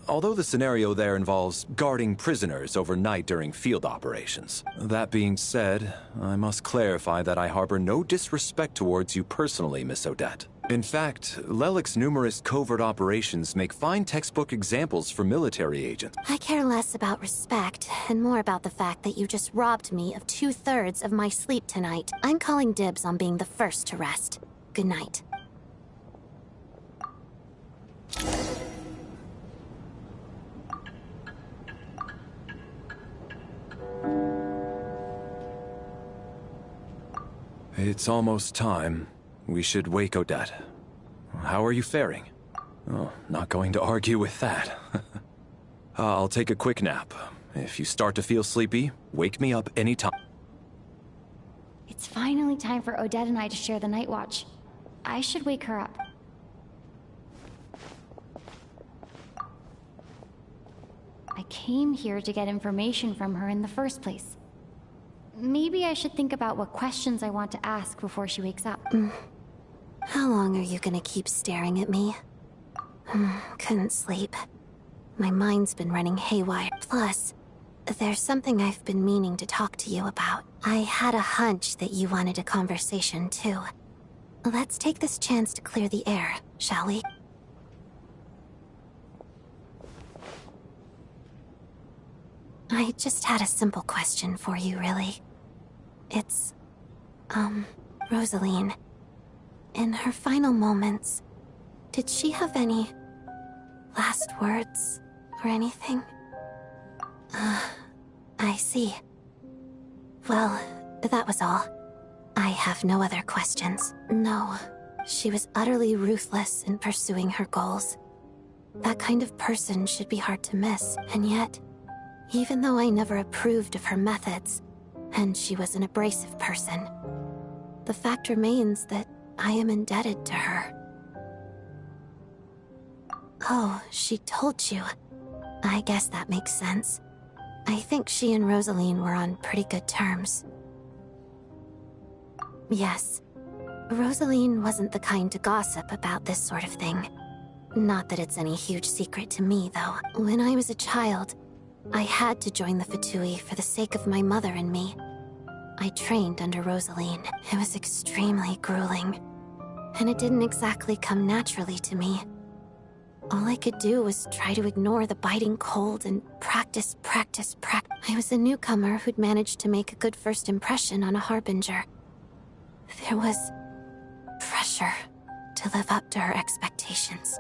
Although the scenario there involves guarding prisoners overnight during field operations. That being said, I must clarify that I harbor no disrespect towards you personally, Miss Odette. In fact, Lelik's numerous covert operations make fine textbook examples for military agents. I care less about respect and more about the fact that you just robbed me of 2/3 of my sleep tonight. I'm calling dibs on being the first to rest. Good night. It's almost time. We should wake Odette. How are you faring? Oh, not going to argue with that. I'll take a quick nap. If you start to feel sleepy, wake me up anytime. It's finally time for Odette and I to share the night watch. I should wake her up. I came here to get information from her in the first place. Maybe I should think about what questions I want to ask before she wakes up. How long are you gonna keep staring at me? Couldn't sleep. My mind's been running haywire. Plus, there's something I've been meaning to talk to you about. I had a hunch that you wanted a conversation too. Let's take this chance to clear the air, shall we? I just had a simple question for you, really. It's, Rosaline. In her final moments, did she have any last words or anything? I see. Well, that was all. I have no other questions. No, she was utterly ruthless in pursuing her goals. That kind of person should be hard to miss, and yet, even though I never approved of her methods, and she was an abrasive person, the fact remains that I am indebted to her. Oh, she told you. I guess that makes sense. I think she and Rosaline were on pretty good terms. Yes. Rosaline wasn't the kind to gossip about this sort of thing. Not that it's any huge secret to me, though. When I was a child, I had to join the Fatui for the sake of my mother and me. I trained under Rosaline. It was extremely grueling, and it didn't exactly come naturally to me. All I could do was try to ignore the biting cold and practice. I was a newcomer who'd managed to make a good first impression on a harbinger. There was pressure to live up to her expectations.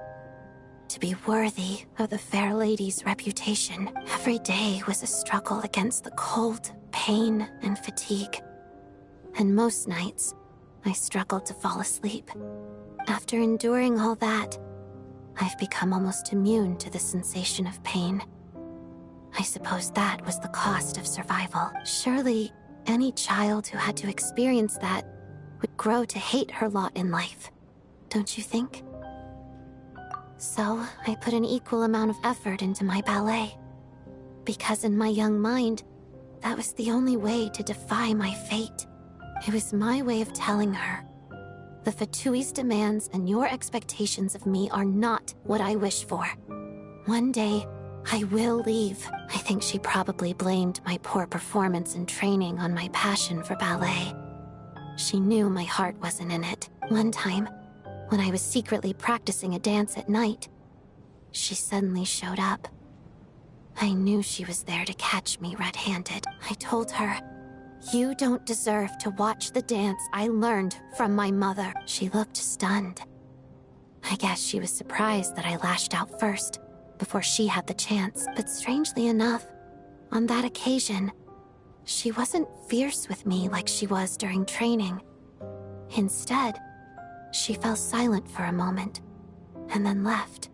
to be worthy of the fair lady's reputation. Every day was a struggle against the cold, pain, and fatigue. And most nights, I struggled to fall asleep. After enduring all that, I've become almost immune to the sensation of pain. I suppose that was the cost of survival. Surely, any child who had to experience that would grow to hate her lot in life, don't you think? So, I put an equal amount of effort into my ballet. Because in my young mind, that was the only way to defy my fate. It was my way of telling her, the Fatui's demands and your expectations of me are not what I wish for. One day, I will leave. I think she probably blamed my poor performance in training on my passion for ballet. She knew my heart wasn't in it. One time, when I was secretly practicing a dance at night, she suddenly showed up. I knew she was there to catch me red-handed. I told her, "You don't deserve to watch the dance I learned from my mother." She looked stunned. I guess she was surprised that I lashed out first, before she had the chance. But strangely enough, on that occasion, she wasn't fierce with me like she was during training. Instead, she fell silent for a moment, and then left.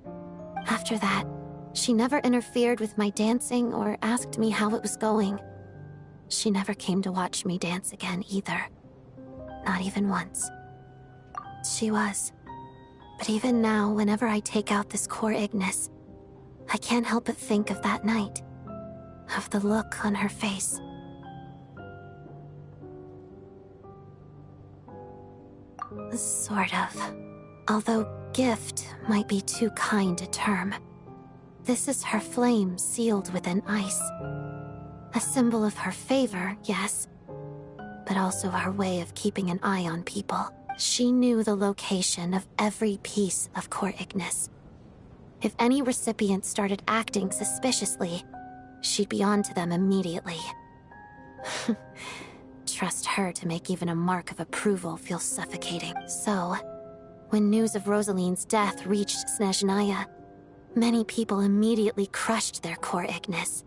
After that, she never interfered with my dancing or asked me how it was going. She never came to watch me dance again either. Not even once. She was. But even now, whenever I take out this core Ignis, I can't help but think of that night. Of the look on her face. Sort of. Although gift might be too kind a term. This is her flame sealed within ice. A symbol of her favor, yes, but also her way of keeping an eye on people. She knew the location of every piece of core Ignis. If any recipient started acting suspiciously, she'd be on to them immediately. Trust her to make even a mark of approval feel suffocating. So, when news of Rosaline's death reached Snezhnaya, many people immediately crushed their core Ignis.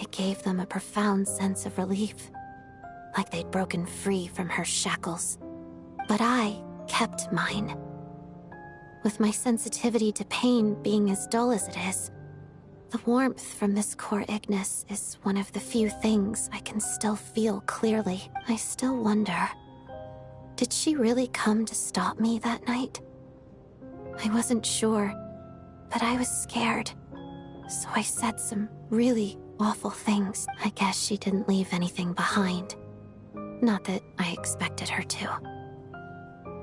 It gave them a profound sense of relief, like they'd broken free from her shackles. But I kept mine. With my sensitivity to pain being as dull as it is, the warmth from this core Ignis is one of the few things I can still feel clearly. I still wonder, did she really come to stop me that night? I wasn't sure, but I was scared, so I said some really awful things. I guess she didn't leave anything behind. Not that I expected her to.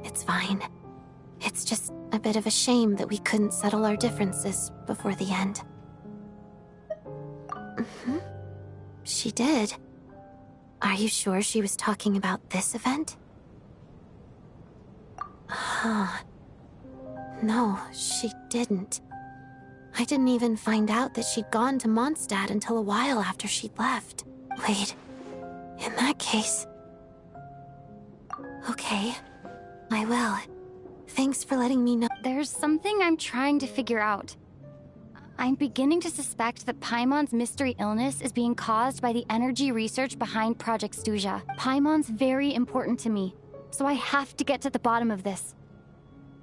It's fine. It's just a bit of a shame that we couldn't settle our differences before the end. She did. Are you sure she was talking about this event? No, she didn't. I didn't even find out that she'd gone to Mondstadt until a while after she'd left. Wait, in that case... Okay, I will. Thanks for letting me know. There's something I'm trying to figure out. I'm beginning to suspect that Paimon's mystery illness is being caused by the energy research behind Project Stuja. Paimon's very important to me, so I have to get to the bottom of this.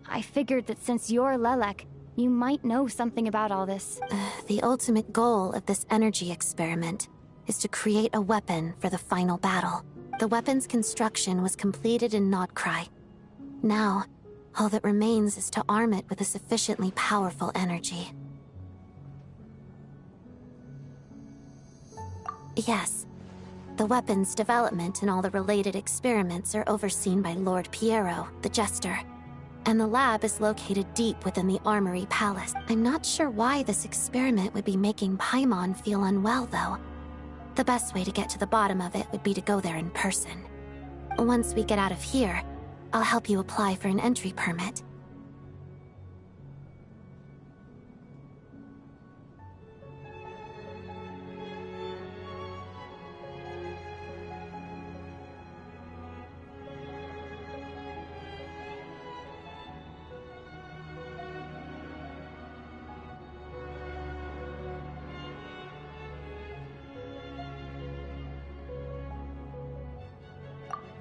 I figured that since you're Lelek, you might know something about all this. The ultimate goal of this energy experiment is to create a weapon for the final battle. The weapon's construction was completed in Nodcry. Now, all that remains is to arm it with a sufficiently powerful energy. Yes, the weapon's development and all the related experiments are overseen by Lord Piero, the Jester. And the lab is located deep within the Armory Palace. I'm not sure why this experiment would be making Paimon feel unwell, though. The best way to get to the bottom of it would be to go there in person. Once we get out of here, I'll help you apply for an entry permit.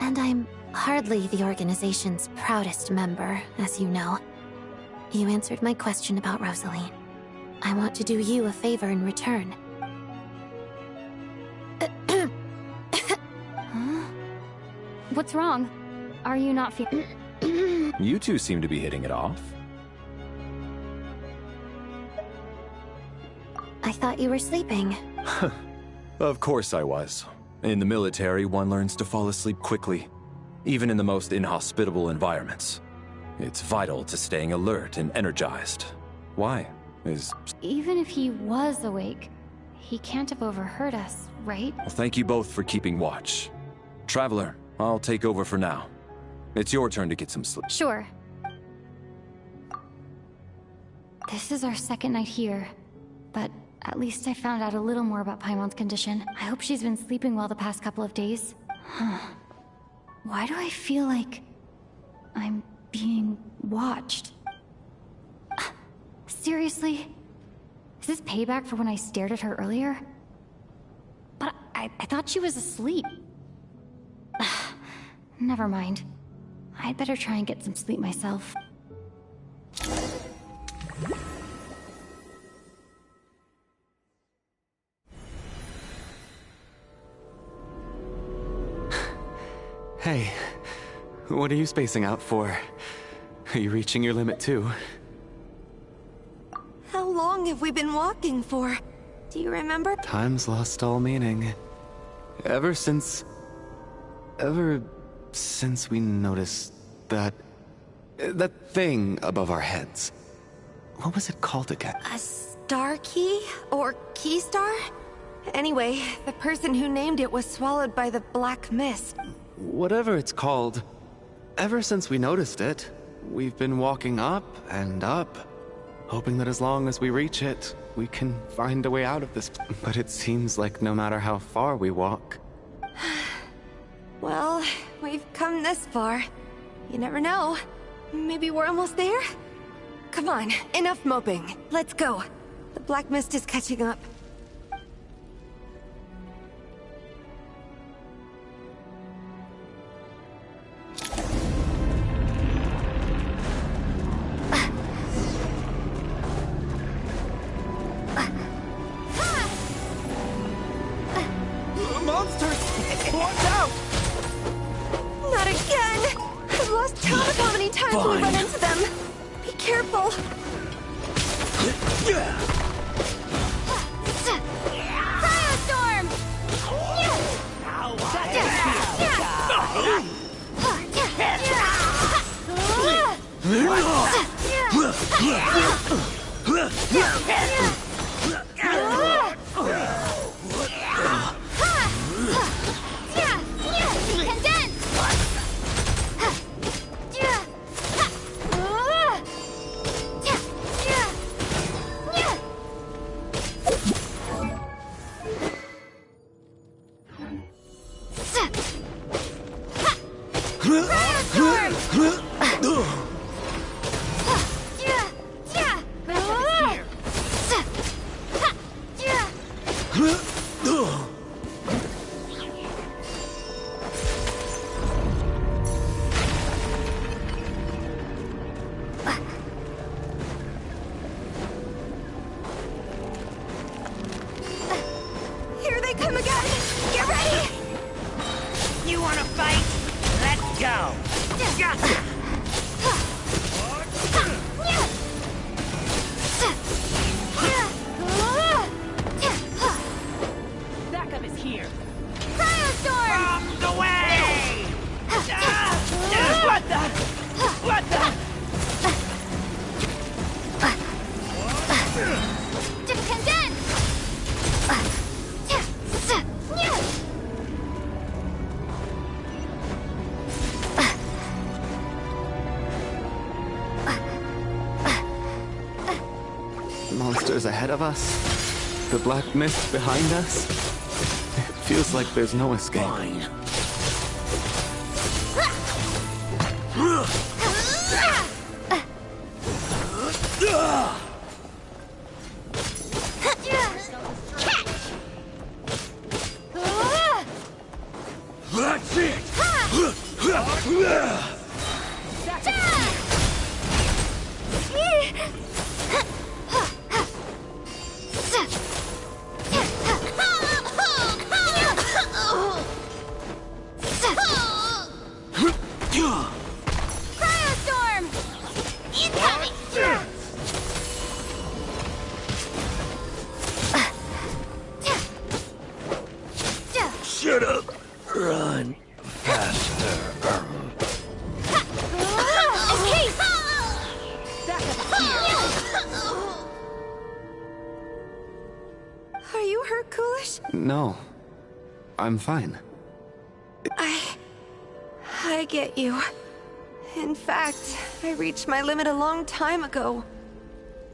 And I'm hardly the organization's proudest member, as you know. You answered my question about Rosaline. I want to do you a favor in return. Huh? What's wrong? Are you not feeling... You two seem to be hitting it off. I thought you were sleeping. Of course I was. In the military, one learns to fall asleep quickly, even in the most inhospitable environments. It's vital to staying alert and energized. Why? Even if he was awake, he can't have overheard us, right? Well, thank you both for keeping watch. Traveler, I'll take over for now. It's your turn to get some sleep. Sure. This is our second night here, but at least I found out a little more about Paimon's condition. I hope she's been sleeping well the past couple of days. Huh. Why do I feel like I'm being watched? Seriously? Is this payback for when I stared at her earlier? But I thought she was asleep. Never mind. I'd better try and get some sleep myself. Hey, what are you spacing out for? Are you reaching your limit too? How long have we been walking for? Do you remember? Time's lost all meaning. Ever since we noticed that thing above our heads. What was it called again? A star key? Or key star? Anyway, the person who named it was swallowed by the black mist. Whatever it's called, ever since we noticed it, we've been walking up and up, hoping that as long as we reach it, we can find a way out of this. But it seems like no matter how far we walk... Well, we've come this far. You never know. Maybe we're almost there? Come on, enough moping. Let's go. The black mist is catching up. Monsters! Watch out! Not again! I've lost count of how many times we run into them. Be careful. Firestorm! Here they come again! Get ready! You wanna fight? Let's go! Backup is here. Firestorm! From the way! What the? What the? Condense! Monsters ahead of us. The black mist behind us. It feels like there's no escape. Fine. That's it! Cryostorm! Incoming! Shut up! Run faster. Are you hurt, Coolish? No. I'm fine. I get you. In fact, I reached my limit a long time ago.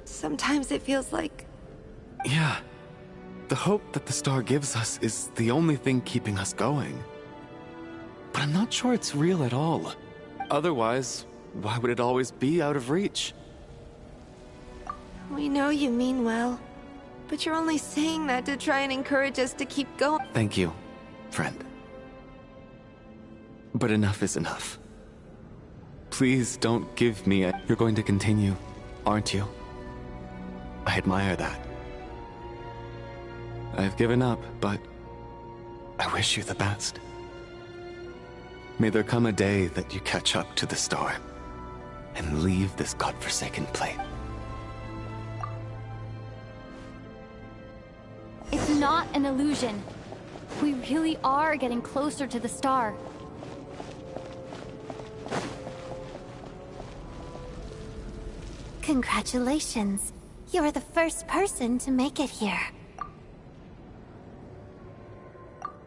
Sometimes it feels like... Yeah. The hope that the star gives us is the only thing keeping us going. But I'm not sure it's real at all. Otherwise, why would it always be out of reach? We know you mean well, but you're only saying that to try and encourage us to keep going. Thank you, friend. But enough is enough. Please don't give me a... You're going to continue, aren't you? I admire that. I've given up, but I wish you the best. May there come a day that you catch up to the star and leave this godforsaken plane. It's not an illusion. We really are getting closer to the star. Congratulations. You're the first person to make it here.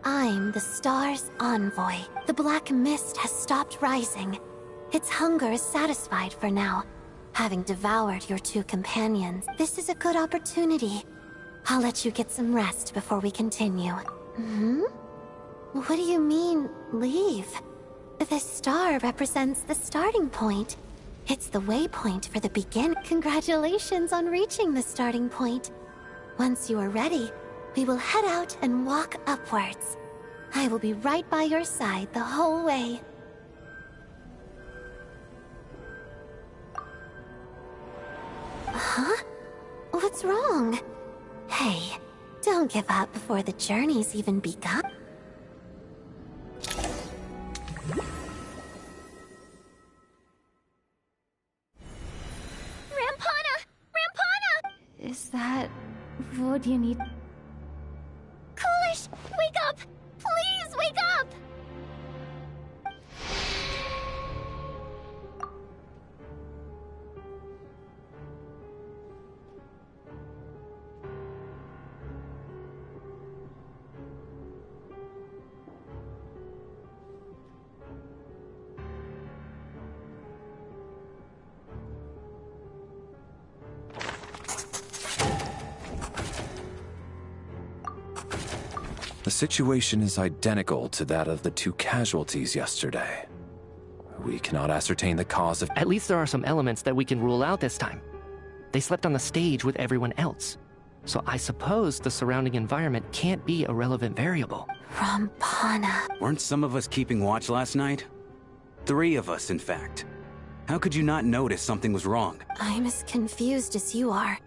I'm the star's envoy. The black mist has stopped rising. Its hunger is satisfied for now, having devoured your two companions. This is a good opportunity. I'll let you get some rest before we continue. What do you mean, leave? The star represents the starting point. It's the waypoint for the begin. Congratulations on reaching the starting point. Once you are ready, we will head out and walk upwards. I will be right by your side the whole way. Huh? What's wrong? Hey, don't give up before the journey's even begun. Rampana! Rampana! Is that... what do you need? Coolish, wake up! Please wake up! The situation is identical to that of the two casualties yesterday. We cannot ascertain the cause of... At least there are some elements that we can rule out this time. They slept on the stage with everyone else. So I suppose the surrounding environment can't be a relevant variable. Rampana. Weren't some of us keeping watch last night? 3 of us, in fact. How could you not notice something was wrong? I'm as confused as you are.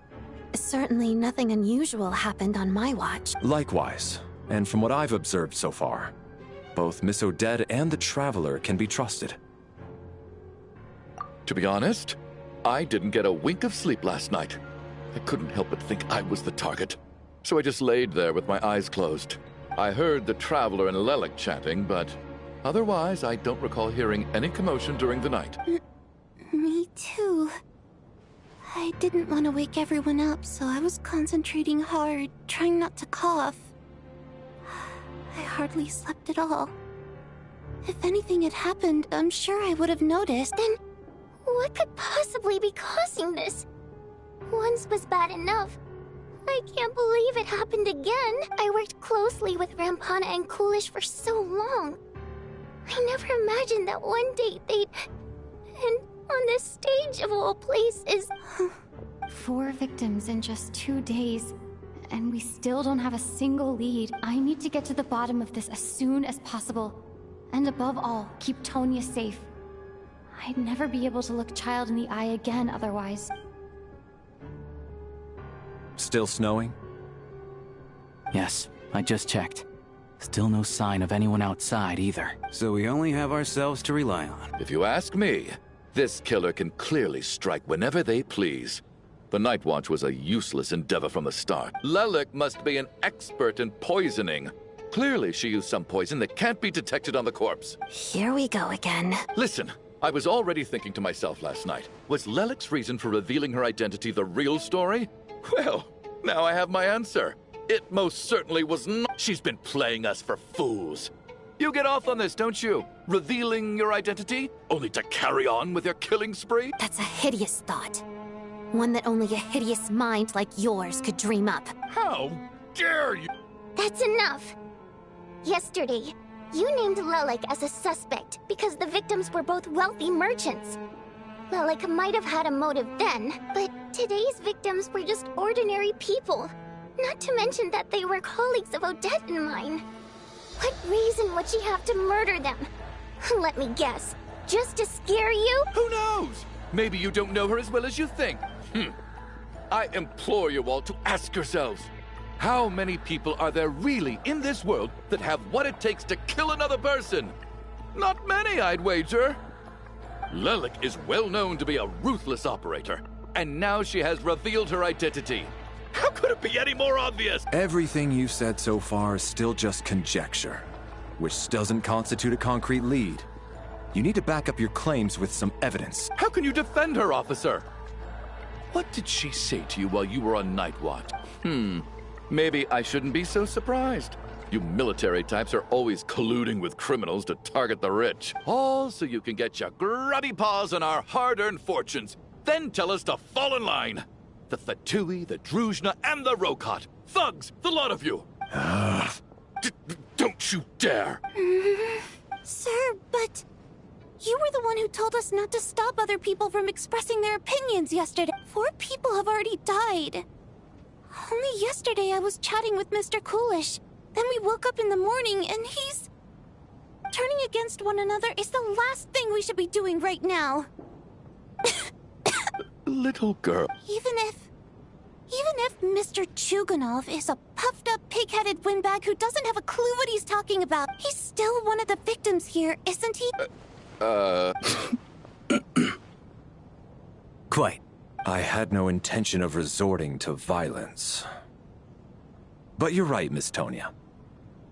Certainly nothing unusual happened on my watch. Likewise, and from what I've observed so far, both Miss Odette and the Traveler can be trusted. To be honest, I didn't get a wink of sleep last night. I couldn't help but think I was the target. So I just laid there with my eyes closed. I heard the Traveler and Lelik chatting, but otherwise I don't recall hearing any commotion during the night. Me too. I didn't want to wake everyone up, so I was concentrating hard, trying not to cough. I hardly slept at all. If anything had happened, I'm sure I would have noticed. Then, what could possibly be causing this? Once was bad enough. I can't believe it happened again. I worked closely with Rampana and Coolish for so long. I never imagined that one day they'd... And on this stage of all places... 4 victims in just 2 days. And we still don't have a single lead. I need to get to the bottom of this as soon as possible. And above all, keep Tonya safe. I'd never be able to look Child in the eye again otherwise. Still snowing? Yes, I just checked. Still no sign of anyone outside either. So we only have ourselves to rely on. If you ask me, this killer can clearly strike whenever they please. The Night Watch was a useless endeavor from the start. Lelik must be an expert in poisoning. Clearly she used some poison that can't be detected on the corpse. Here we go again. Listen, I was already thinking to myself last night, was Lelik's reason for revealing her identity the real story? Well, now I have my answer. It most certainly was not. She's been playing us for fools. You get off on this, don't you? Revealing your identity, only to carry on with your killing spree? That's a hideous thought. One that only a hideous mind like yours could dream up. How dare you? That's enough! Yesterday, you named Lelik as a suspect because the victims were both wealthy merchants. Lelik might have had a motive then, but today's victims were just ordinary people. Not to mention that they were colleagues of Odette and mine. What reason would she have to murder them? Let me guess. Just to scare you? Who knows? Maybe you don't know her as well as you think. I implore you all to ask yourselves, how many people are there really in this world that have what it takes to kill another person? Not many, I'd wager. Lelik is well known to be a ruthless operator, and now she has revealed her identity. How could it be any more obvious? Everything you've said so far is still just conjecture, which doesn't constitute a concrete lead. You need to back up your claims with some evidence. How can you defend her, officer? What did she say to you while you were on Night Watch? Maybe I shouldn't be so surprised. You military types are always colluding with criminals to target the rich. All so you can get your grubby paws on our hard-earned fortunes. Then tell us to fall in line. The Fatui, the Druzhna, and the Rokot. Thugs, the lot of you. Don't you dare. Sir, but... you were the one who told us not to stop other people from expressing their opinions yesterday. 4 people have already died. Only yesterday I was chatting with Mr. Coolish. Then we woke up in the morning and he's... turning against one another is the last thing we should be doing right now. Little girl. Even if Mr. Chuganov is a puffed-up, pig-headed windbag who doesn't have a clue what he's talking about, he's still one of the victims here, isn't he? Quite. I had no intention of resorting to violence. But you're right, Miss Tonya.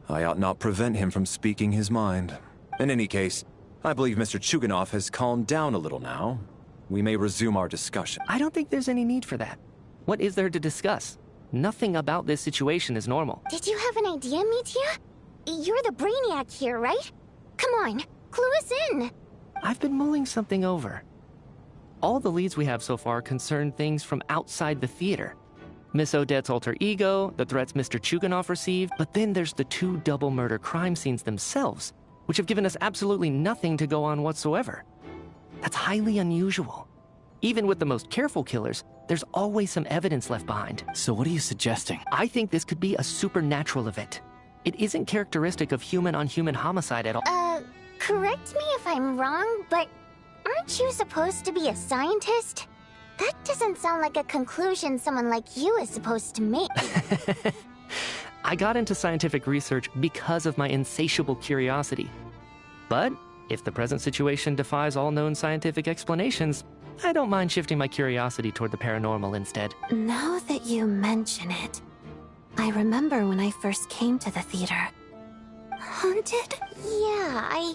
I ought not prevent him from speaking his mind. In any case, I believe Mr. Chuganov has calmed down a little now. We may resume our discussion. I don't think there's any need for that. What is there to discuss? Nothing about this situation is normal. Did you have an idea, Mitya? You're the brainiac here, right? Come on, clue us in. I've been mulling something over. All the leads we have so far concern things from outside the theater. Miss Odette's alter ego, the threats Mr. Chuganov received, but then there's the 2 double murder crime scenes themselves, which have given us absolutely nothing to go on whatsoever. That's highly unusual. Even with the most careful killers, there's always some evidence left behind. So what are you suggesting? I think this could be a supernatural event. It isn't characteristic of human-on-human homicide at all. Correct me if I'm wrong, but aren't you supposed to be a scientist? That doesn't sound like a conclusion someone like you is supposed to make. I got into scientific research because of my insatiable curiosity. But if the present situation defies all known scientific explanations, I don't mind shifting my curiosity toward the paranormal instead. Now that you mention it, I remember when I first came to the theater. Haunted? Yeah, I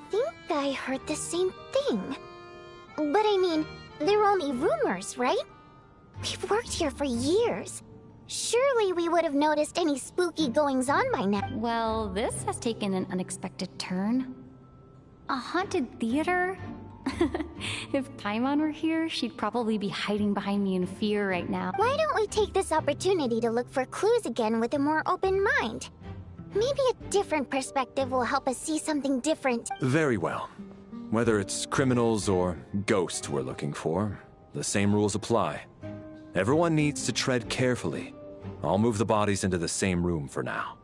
think I heard the same thing. But I mean, they're only rumors, right? We've worked here for years. Surely we would have noticed any spooky goings-on by now. Well, this has taken an unexpected turn. A haunted theater? If Paimon were here, she'd probably be hiding behind me in fear right now. Why don't we take this opportunity to look for clues again with a more open mind? Maybe a different perspective will help us see something different. Very well. Whether it's criminals or ghosts we're looking for, the same rules apply. Everyone needs to tread carefully. I'll move the bodies into the same room for now.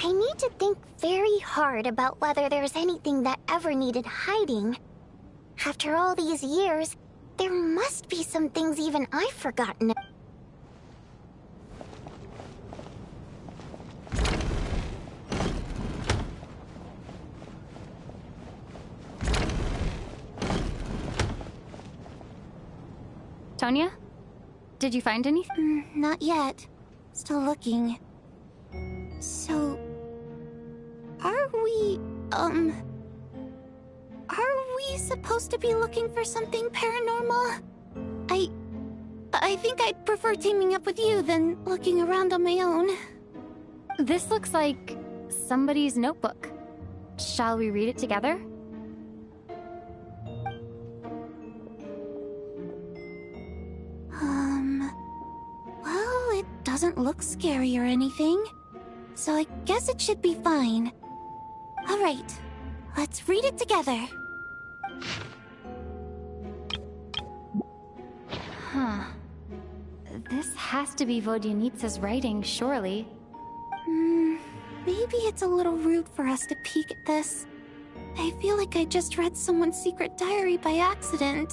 I need to think very hard about whether there's anything that ever needed hiding. After all these years, there must be some things even I've forgotten. Tonya? Did you find anything? Not yet. Still looking. So... Are we supposed to be looking for something paranormal? I think I'd prefer teaming up with you than looking around on my own. This looks like somebody's notebook. Shall we read it together? Well, it doesn't look scary or anything. So I guess it should be fine. Alright, let's read it together. Huh. This has to be Vodyanitsa's writing, surely. Maybe it's a little rude for us to peek at this. I feel like I just read someone's secret diary by accident.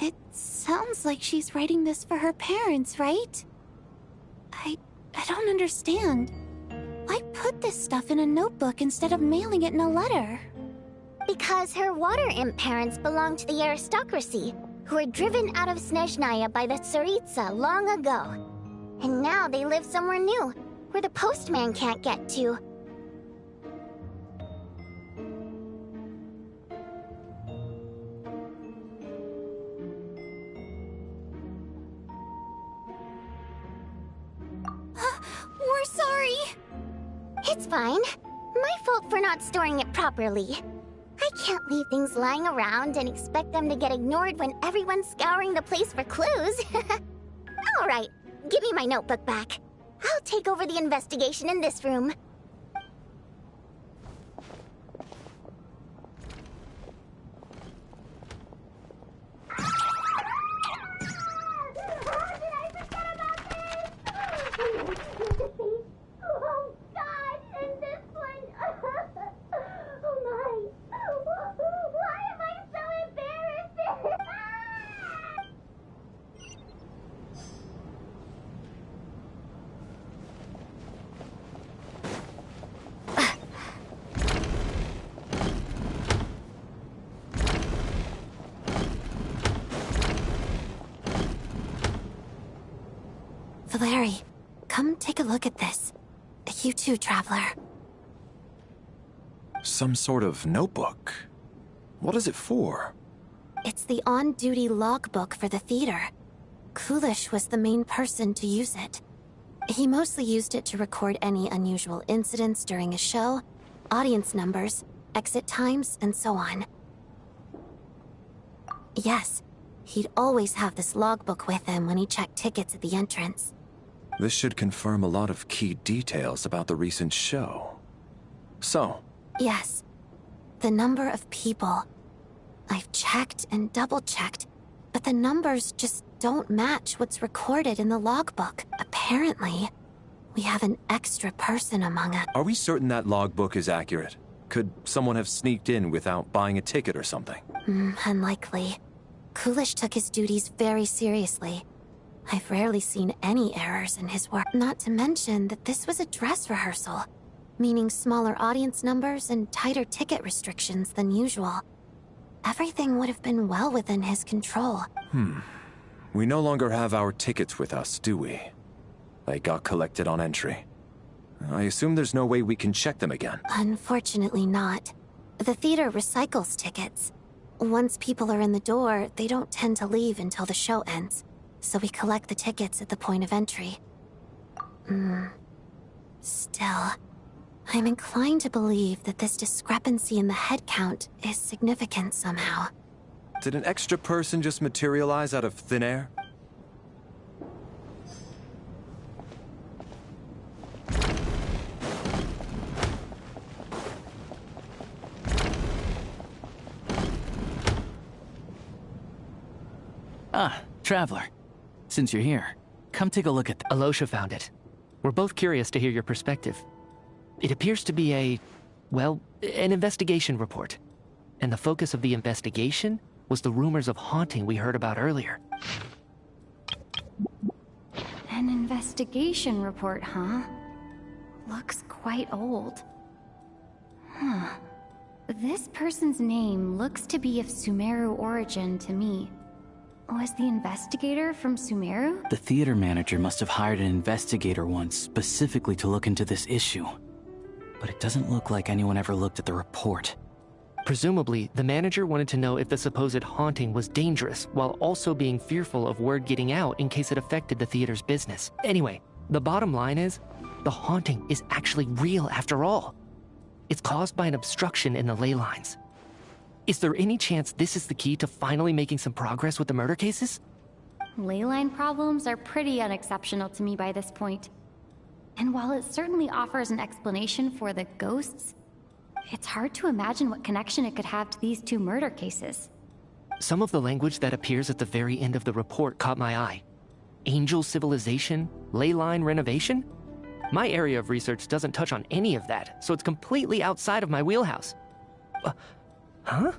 It sounds like she's writing this for her parents, right? I don't understand. Why put this stuff in a notebook instead of mailing it in a letter? Because her water imp parents belonged to the aristocracy, who were driven out of Snezhnaya by the Tsaritsa long ago. And now they live somewhere new, where the postman can't get to. We're sorry. It's fine. My fault for not storing it properly. I can't leave things lying around and expect them to get ignored when everyone's scouring the place for clues. All right, give me my notebook back. I'll take over the investigation in this room. Oh God, and this one. Oh my. Why am I so embarrassed? Valeri, come take a look at this. You too, Traveler. Some sort of notebook. What is it for? It's the on-duty logbook for the theater. Kulish was the main person to use it. He mostly used it to record any unusual incidents during a show, audience numbers, exit times, and so on. Yes, he'd always have this logbook with him when he checked tickets at the entrance. This should confirm a lot of key details about the recent show. So, Yes. The number of people. I've checked and double-checked, but the numbers just don't match what's recorded in the logbook. Apparently, we have an extra person among us. are we certain that logbook is accurate? Could someone have sneaked in without buying a ticket or something? Unlikely. Kulish took his duties very seriously. I've rarely seen any errors in his work. Not to mention that this was a dress rehearsal, meaning smaller audience numbers and tighter ticket restrictions than usual. Everything would have been well within his control. We no longer have our tickets with us, do we? They got collected on entry. I assume there's no way we can check them again. Unfortunately not. The theater recycles tickets. Once people are in the door, they don't tend to leave until the show ends. So we collect the tickets at the point of entry. Still, I'm inclined to believe that this discrepancy in the head count is significant somehow. Did an extra person just materialize out of thin air? Ah, Traveler. Since you're here, come take a look at Alosha found it. We're both curious to hear your perspective. It appears to be well, an investigation report. And the focus of the investigation was the rumors of haunting we heard about earlier. An investigation report, huh? Looks quite old. Huh. This person's name looks to be of Sumeru origin to me. Was the investigator from Sumeru? The theater manager must have hired an investigator once specifically to look into this issue. But it doesn't look like anyone ever looked at the report. Presumably, the manager wanted to know if the supposed haunting was dangerous, while also being fearful of word getting out in case it affected the theater's business. Anyway, the bottom line is, the haunting is actually real after all. It's caused by an obstruction in the ley lines. Is there any chance this is the key to finally making some progress with the murder cases? Leyline problems are pretty unexceptional to me by this point. And while it certainly offers an explanation for the ghosts, it's hard to imagine what connection it could have to these two murder cases. Some of the language that appears at the very end of the report caught my eye. Angel civilization, leyline renovation? My area of research doesn't touch on any of that, so it's completely outside of my wheelhouse. Huh?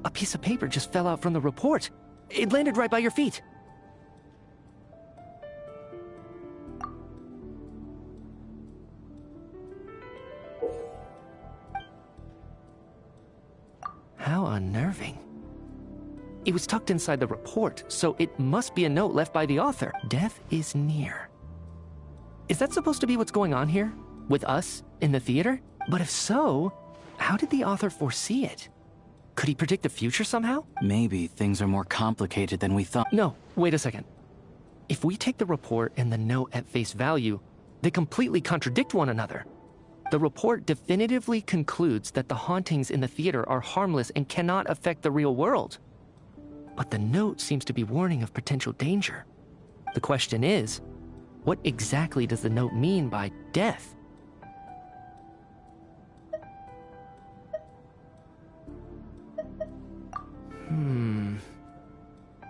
A piece of paper just fell out from the report. It landed right by your feet. How unnerving. It was tucked inside the report, so it must be a note left by the author. Death is near. Is that supposed to be what's going on here? With us in the theater? But if so, how did the author foresee it? Could he predict the future somehow? Maybe things are more complicated than we thought. No, wait a second. If we take the report and the note at face value, they completely contradict one another. The report definitively concludes that the hauntings in the theater are harmless and cannot affect the real world. But the note seems to be warning of potential danger. The question is, what exactly does the note mean by death?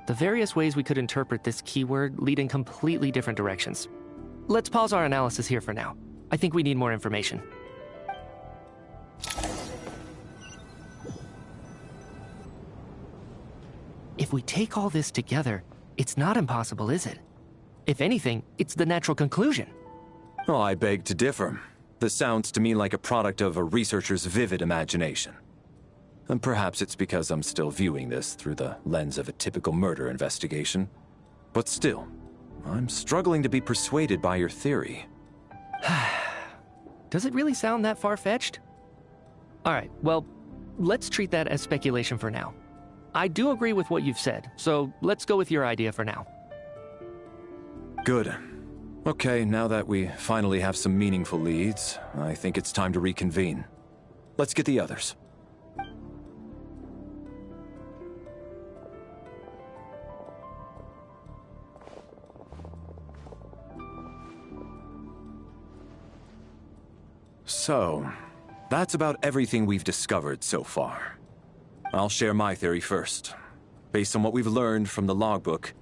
The various ways we could interpret this keyword lead in completely different directions. Let's pause our analysis here for now. I think we need more information. If we take all this together, it's not impossible, is it? If anything, it's the natural conclusion. Oh, I beg to differ. This sounds to me like a product of a researcher's vivid imagination. And perhaps it's because I'm still viewing this through the lens of a typical murder investigation. But still, I'm struggling to be persuaded by your theory. Does it really sound that far-fetched? Alright, well, let's treat that as speculation for now. I do agree with what you've said, so let's go with your idea for now. Good. Okay, now that we finally have some meaningful leads, I think it's time to reconvene. Let's get the others. So, that's about everything we've discovered so far. I'll share my theory first. Based on what we've learned from the logbook,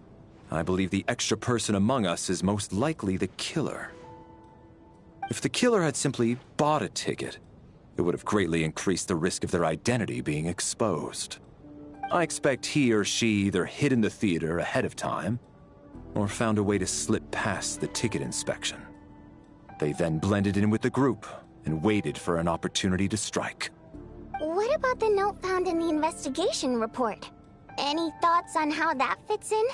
I believe the extra person among us is most likely the killer. If the killer had simply bought a ticket, it would have greatly increased the risk of their identity being exposed. I expect he or she either hid in the theater ahead of time, or found a way to slip past the ticket inspection. They then blended in with the group and waited for an opportunity to strike. What about the note found in the investigation report? Any thoughts on how that fits in?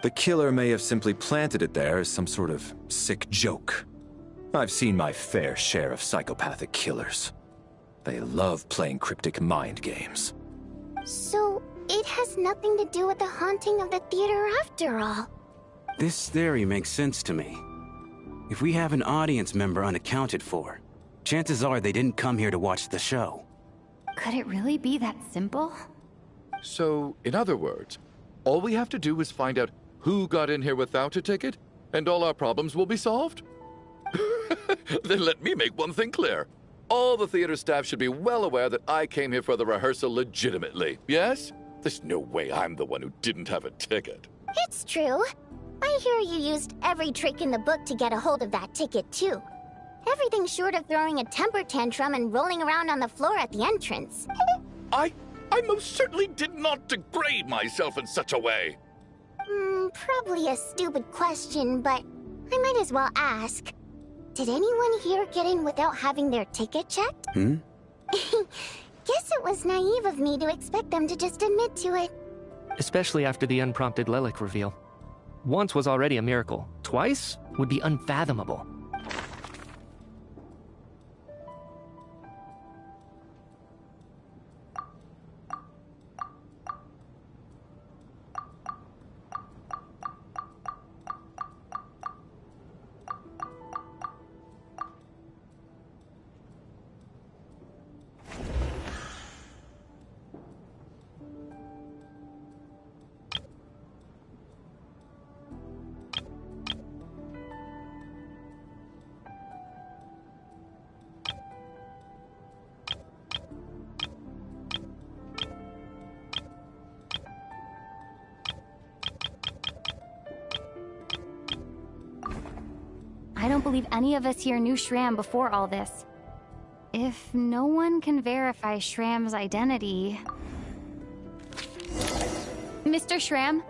The killer may have simply planted it there as some sort of sick joke. I've seen my fair share of psychopathic killers. They love playing cryptic mind games. So, it has nothing to do with the haunting of the theater after all. This theory makes sense to me. If we have an audience member unaccounted for, Chances are they didn't come here to watch the show. Could it really be that simple? So, in other words, all we have to do is find out who got in here without a ticket, and all our problems will be solved? Then let me make one thing clear. All the theater staff should be well aware that I came here for the rehearsal legitimately, yes? There's no way I'm the one who didn't have a ticket. It's true. I hear you used every trick in the book to get a hold of that ticket, too. Everything short of throwing a temper tantrum and rolling around on the floor at the entrance. I most certainly did not degrade myself in such a way. Probably a stupid question, but I might as well ask. Did anyone here get in without having their ticket checked? Guess it was naive of me to expect them to just admit to it. Especially after the unprompted Lelik reveal. Once was already a miracle. Twice would be unfathomable. I don't believe any of us here knew Shram before all this. If no one can verify Shram's identity... Mr. Shram,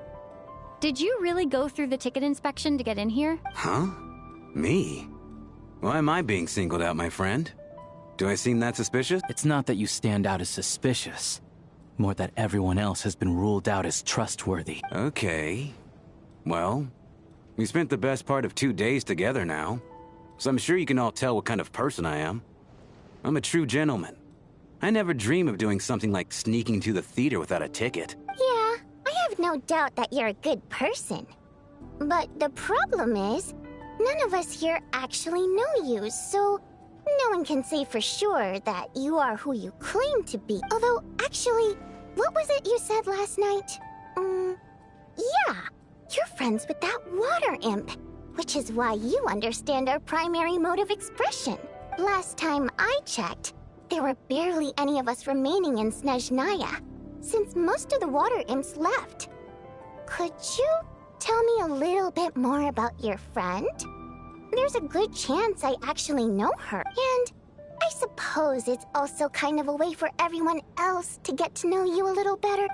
did you really go through the ticket inspection to get in here? Huh? Me? Why am I being singled out, my friend? Do I seem that suspicious? It's not that you stand out as suspicious. More that everyone else has been ruled out as trustworthy. Okay. Well, we spent the best part of 2 days together now, so I'm sure you can all tell what kind of person I am. I'm a true gentleman. I never dream of doing something like sneaking to the theater without a ticket. Yeah, I have no doubt that you're a good person. But the problem is, none of us here actually know you, so no one can say for sure that you are who you claim to be. Although, actually, what was it you said last night? Yeah, you're friends with that water imp, which is why you understand our primary mode of expression. Last time I checked, there were barely any of us remaining in Snezhnaya, since most of the water imps left. Could you tell me a little bit more about your friend? There's a good chance I actually know her, and I suppose it's also kind of a way for everyone else to get to know you a little better.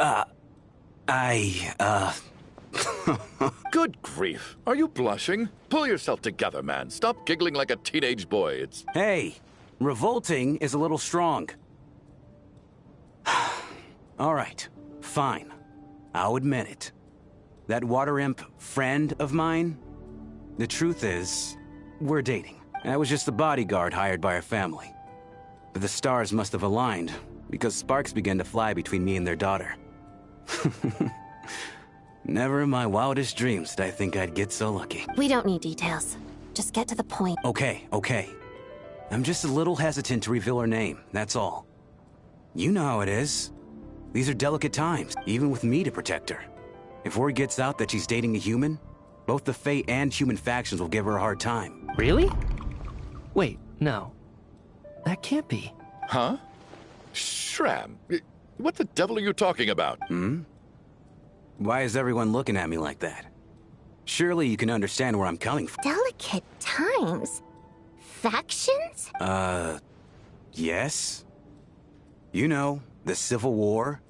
Good grief. Are you blushing? Pull yourself together, man. Stop giggling like a teenage boy. It's... Hey, revolting is a little strong. All right, fine. I'll admit it. That water imp friend of mine, the truth is, we're dating. I was just the bodyguard hired by our family. But the stars must have aligned, because sparks began to fly between me and their daughter. Never in my wildest dreams did I think I'd get so lucky. We don't need details. Just get to the point. Okay. I'm just a little hesitant to reveal her name, that's all. You know how it is. These are delicate times, even with me to protect her. If word gets out that she's dating a human, both the Fae and human factions will give her a hard time. Really? Wait, no. That can't be. Huh? Shram, what the devil are you talking about? Why is everyone looking at me like that? Surely you can understand where I'm coming from. Delicate times? Factions? Yes. You know, the Civil War.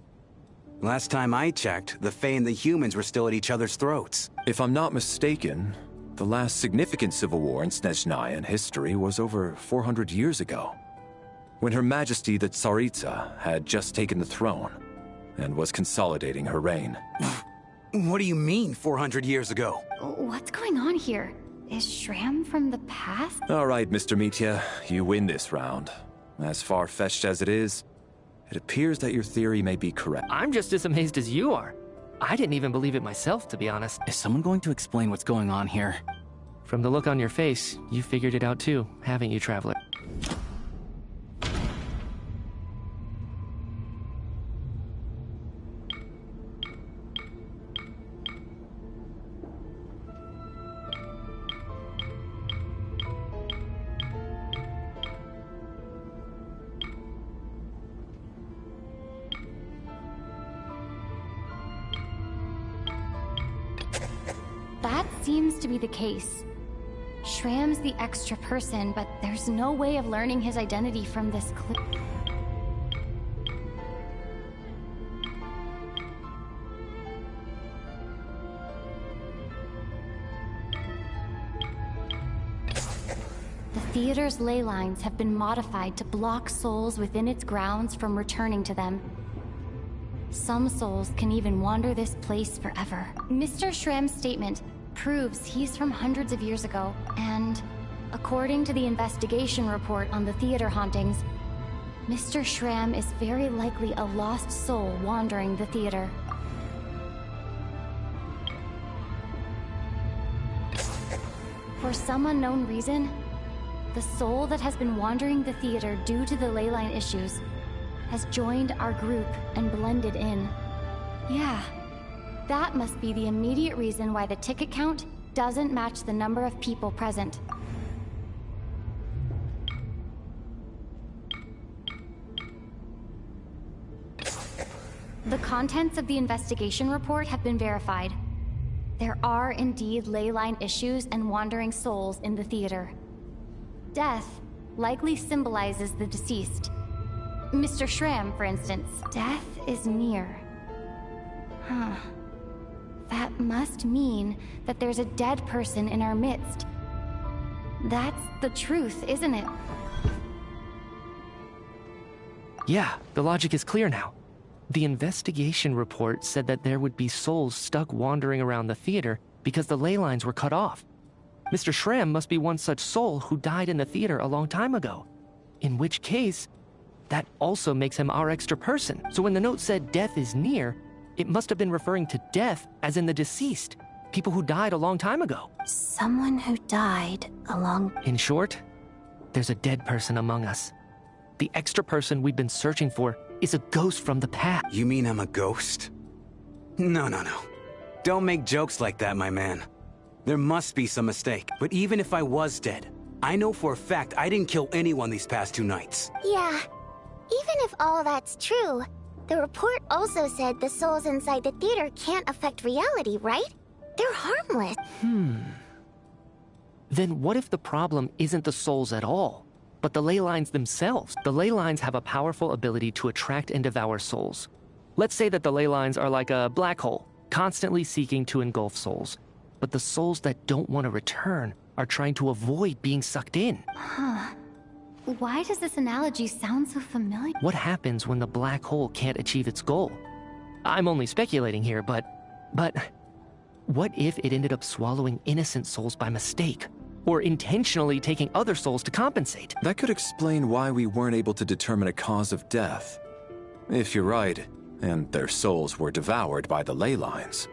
Last time I checked, the Fae and the humans were still at each other's throats. If I'm not mistaken, the last significant civil war in Snezhnaya history was over 400 years ago, when Her Majesty the Tsaritsa had just taken the throne and was consolidating her reign. What do you mean, 400 years ago? What's going on here? Is Shram from the past? All right, Mr. Mitya, you win this round. As far-fetched as it is, it appears that your theory may be correct. I'm just as amazed as you are. I didn't even believe it myself, to be honest. Is someone going to explain what's going on here? From the look on your face, you figured it out too, haven't you, Traveler? seems to be the case. Shram's the extra person, but there's no way of learning his identity from this clip. The theater's ley lines have been modified to block souls within its grounds from returning to them. Some souls can even wander this place forever. Mr. Shram's statement proves he's from hundreds of years ago, and according to the investigation report on the theater hauntings, Mr. Shram is very likely a lost soul wandering the theater. For some unknown reason, the soul that has been wandering the theater due to the ley line issues has joined our group and blended in. Yeah, that must be the immediate reason why the ticket count doesn't match the number of people present. The contents of the investigation report have been verified. There are indeed ley line issues and wandering souls in the theater. Death likely symbolizes the deceased. Mr. Shram, for instance. Death is near. Huh. That must mean that there's a dead person in our midst. That's the truth, isn't it? Yeah, the logic is clear now. The investigation report said that there would be souls stuck wandering around the theater because the ley lines were cut off. Mr. Shram must be one such soul who died in the theater a long time ago. In which case, that also makes him our extra person. So when the note said death is near, it must have been referring to death as in the deceased. People who died a long time ago. Someone who died a long... In short, there's a dead person among us. The extra person we've been searching for is a ghost from the past. You mean I'm a ghost? No. Don't make jokes like that, my man. There must be some mistake. But even if I was dead, I know for a fact I didn't kill anyone these past 2 nights. Yeah. Even if all that's true, the report also said the souls inside the theater can't affect reality, right? They're harmless. Then what if the problem isn't the souls at all, but the ley lines themselves? The ley lines have a powerful ability to attract and devour souls. Let's say that the ley lines are like a black hole, constantly seeking to engulf souls. But the souls that don't want to return are trying to avoid being sucked in. Huh. Why does this analogy sound so familiar? What happens when the black hole can't achieve its goal? I'm only speculating here, but what if it ended up swallowing innocent souls by mistake? Or intentionally taking other souls to compensate? That could explain why we weren't able to determine a cause of death. If you're right, and their souls were devoured by the ley lines,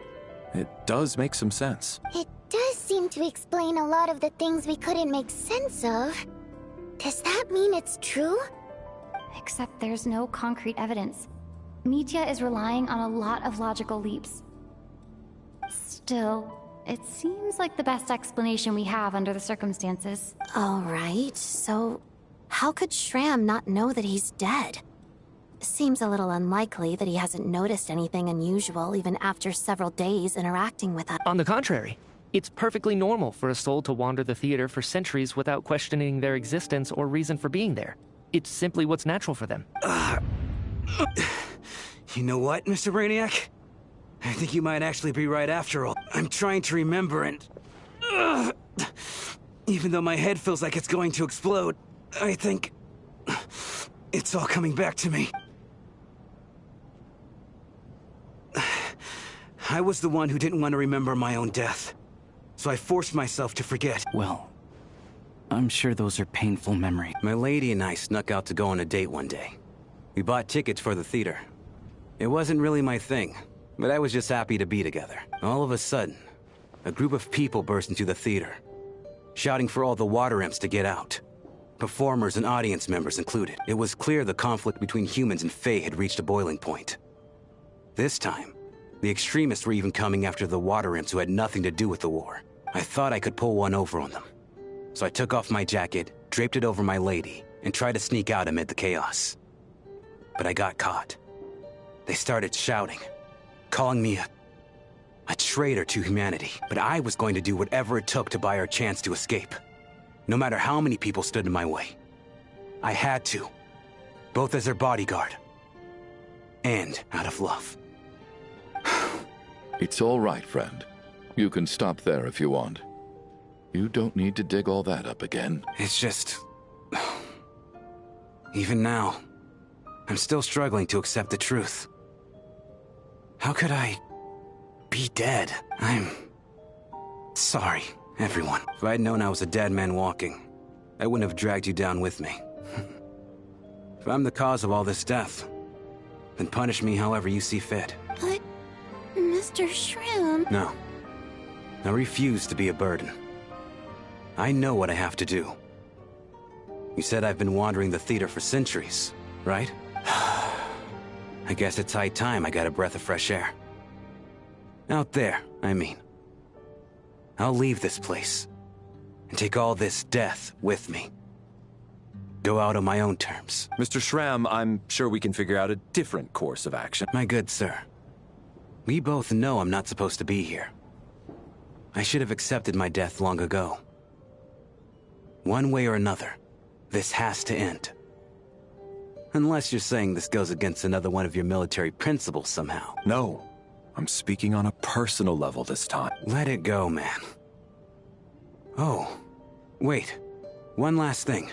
it does make some sense. It does seem to explain a lot of the things we couldn't make sense of. Does that mean it's true? Except there's no concrete evidence. Mitya is relying on a lot of logical leaps. Still, it seems like the best explanation we have under the circumstances. All right, so how could Shram not know that he's dead? Seems a little unlikely that he hasn't noticed anything unusual even after several days interacting with us. On the contrary, it's perfectly normal for a soul to wander the theater for centuries without questioning their existence or reason for being there. It's simply what's natural for them. You know what, Mr. Brainiac? I think you might actually be right after all. I'm trying to remember and... even though my head feels like it's going to explode, I think... it's all coming back to me. I was the one who didn't want to remember my own death. So I forced myself to forget. Well, I'm sure those are painful memories. My lady and I snuck out to go on a date one day. We bought tickets for the theater. It wasn't really my thing, but I was just happy to be together. All of a sudden, a group of people burst into the theater, shouting for all the water imps to get out. Performers and audience members included. It was clear the conflict between humans and Fae had reached a boiling point. This time, the extremists were even coming after the water imps who had nothing to do with the war. I thought I could pull one over on them. So I took off my jacket, draped it over my lady, and tried to sneak out amid the chaos. But I got caught. They started shouting, calling me A traitor to humanity. But I was going to do whatever it took to buy her a chance to escape. No matter how many people stood in my way. I had to. Both as her bodyguard. And out of love. It's all right, friend. You can stop there if you want. You don't need to dig all that up again. It's just... Even now, I'm still struggling to accept the truth. How could I be dead? I'm sorry, everyone. If I'd known I was a dead man walking, I wouldn't have dragged you down with me. If I'm the cause of all this death, then punish me however you see fit. But, Mr. Shroom... No. I refuse to be a burden. I know what I have to do. You said I've been wandering the theater for centuries, right? I guess it's high time I got a breath of fresh air. Out there, I mean. I'll leave this place, and take all this death with me. Go out on my own terms. Mr. Shram, I'm sure we can figure out a different course of action. My good sir, we both know I'm not supposed to be here. I should have accepted my death long ago. One way or another, this has to end. Unless you're saying this goes against another one of your military principles somehow. No. I'm speaking on a personal level this time. Let it go, man. Oh, wait. One last thing.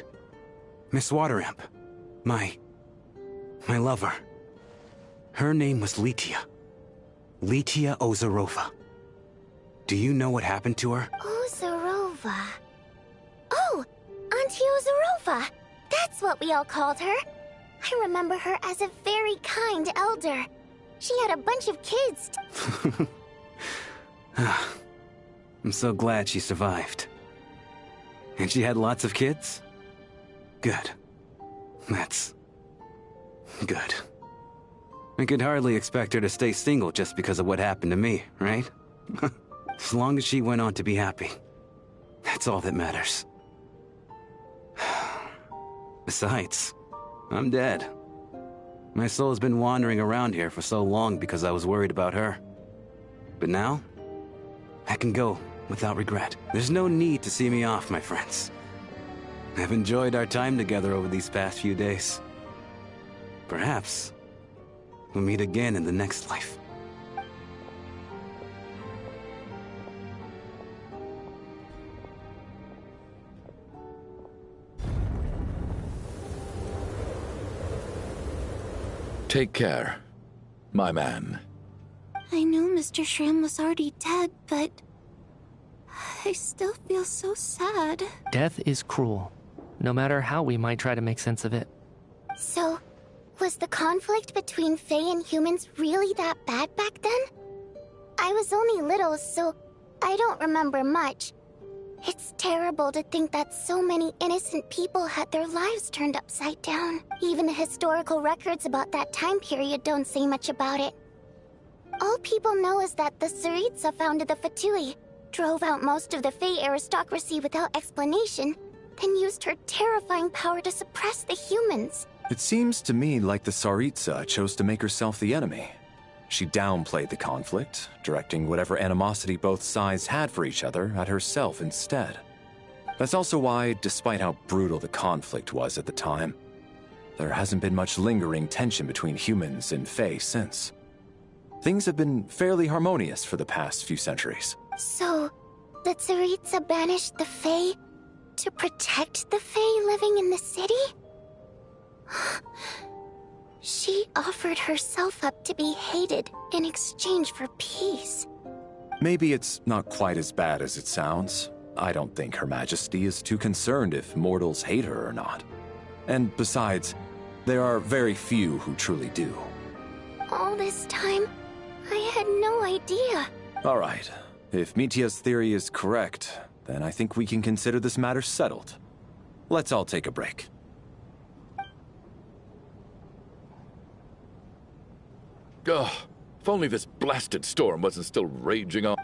Miss Wateramp. My lover. Her name was Litia. Litia Ozarova. Do you know what happened to her? Ozarova. Oh, Auntie Ozarova. That's what we all called her. I remember her as a very kind elder. She had a bunch of kids. I'm so glad she survived. And she had lots of kids? Good. That's... good. I could hardly expect her to stay single just because of what happened to me, right? As long as she went on to be happy. That's all that matters. Besides, I'm dead. My soul's been wandering around here for so long because I was worried about her. But now, I can go without regret. There's no need to see me off, my friends. I've enjoyed our time together over these past few days. Perhaps, we'll meet again in the next life. Take care, my man. I knew Mr. Shram was already dead, but... I still feel so sad. Death is cruel, no matter how we might try to make sense of it. So, was the conflict between Fae and humans really that bad back then? I was only little, so I don't remember much. It's terrible to think that so many innocent people had their lives turned upside down. Even the historical records about that time period don't say much about it. All people know is that the Tsaritsa founded the Fatui, drove out most of the Fae aristocracy without explanation, then used her terrifying power to suppress the humans. It seems to me like the Tsaritsa chose to make herself the enemy. She downplayed the conflict, directing whatever animosity both sides had for each other at herself instead. That's also why, despite how brutal the conflict was at the time, there hasn't been much lingering tension between humans and Fae since. Things have been fairly harmonious for the past few centuries. So, the Tsaritsa banished the Fae to protect the Fae living in the city? She offered herself up to be hated in exchange for peace. Maybe it's not quite as bad as it sounds. I don't think Her Majesty is too concerned if mortals hate her or not. And besides, there are very few who truly do. All this time, I had no idea. All right. If Mitia's theory is correct, then I think we can consider this matter settled. Let's all take a break. Ugh, if only this blasted storm wasn't still raging on.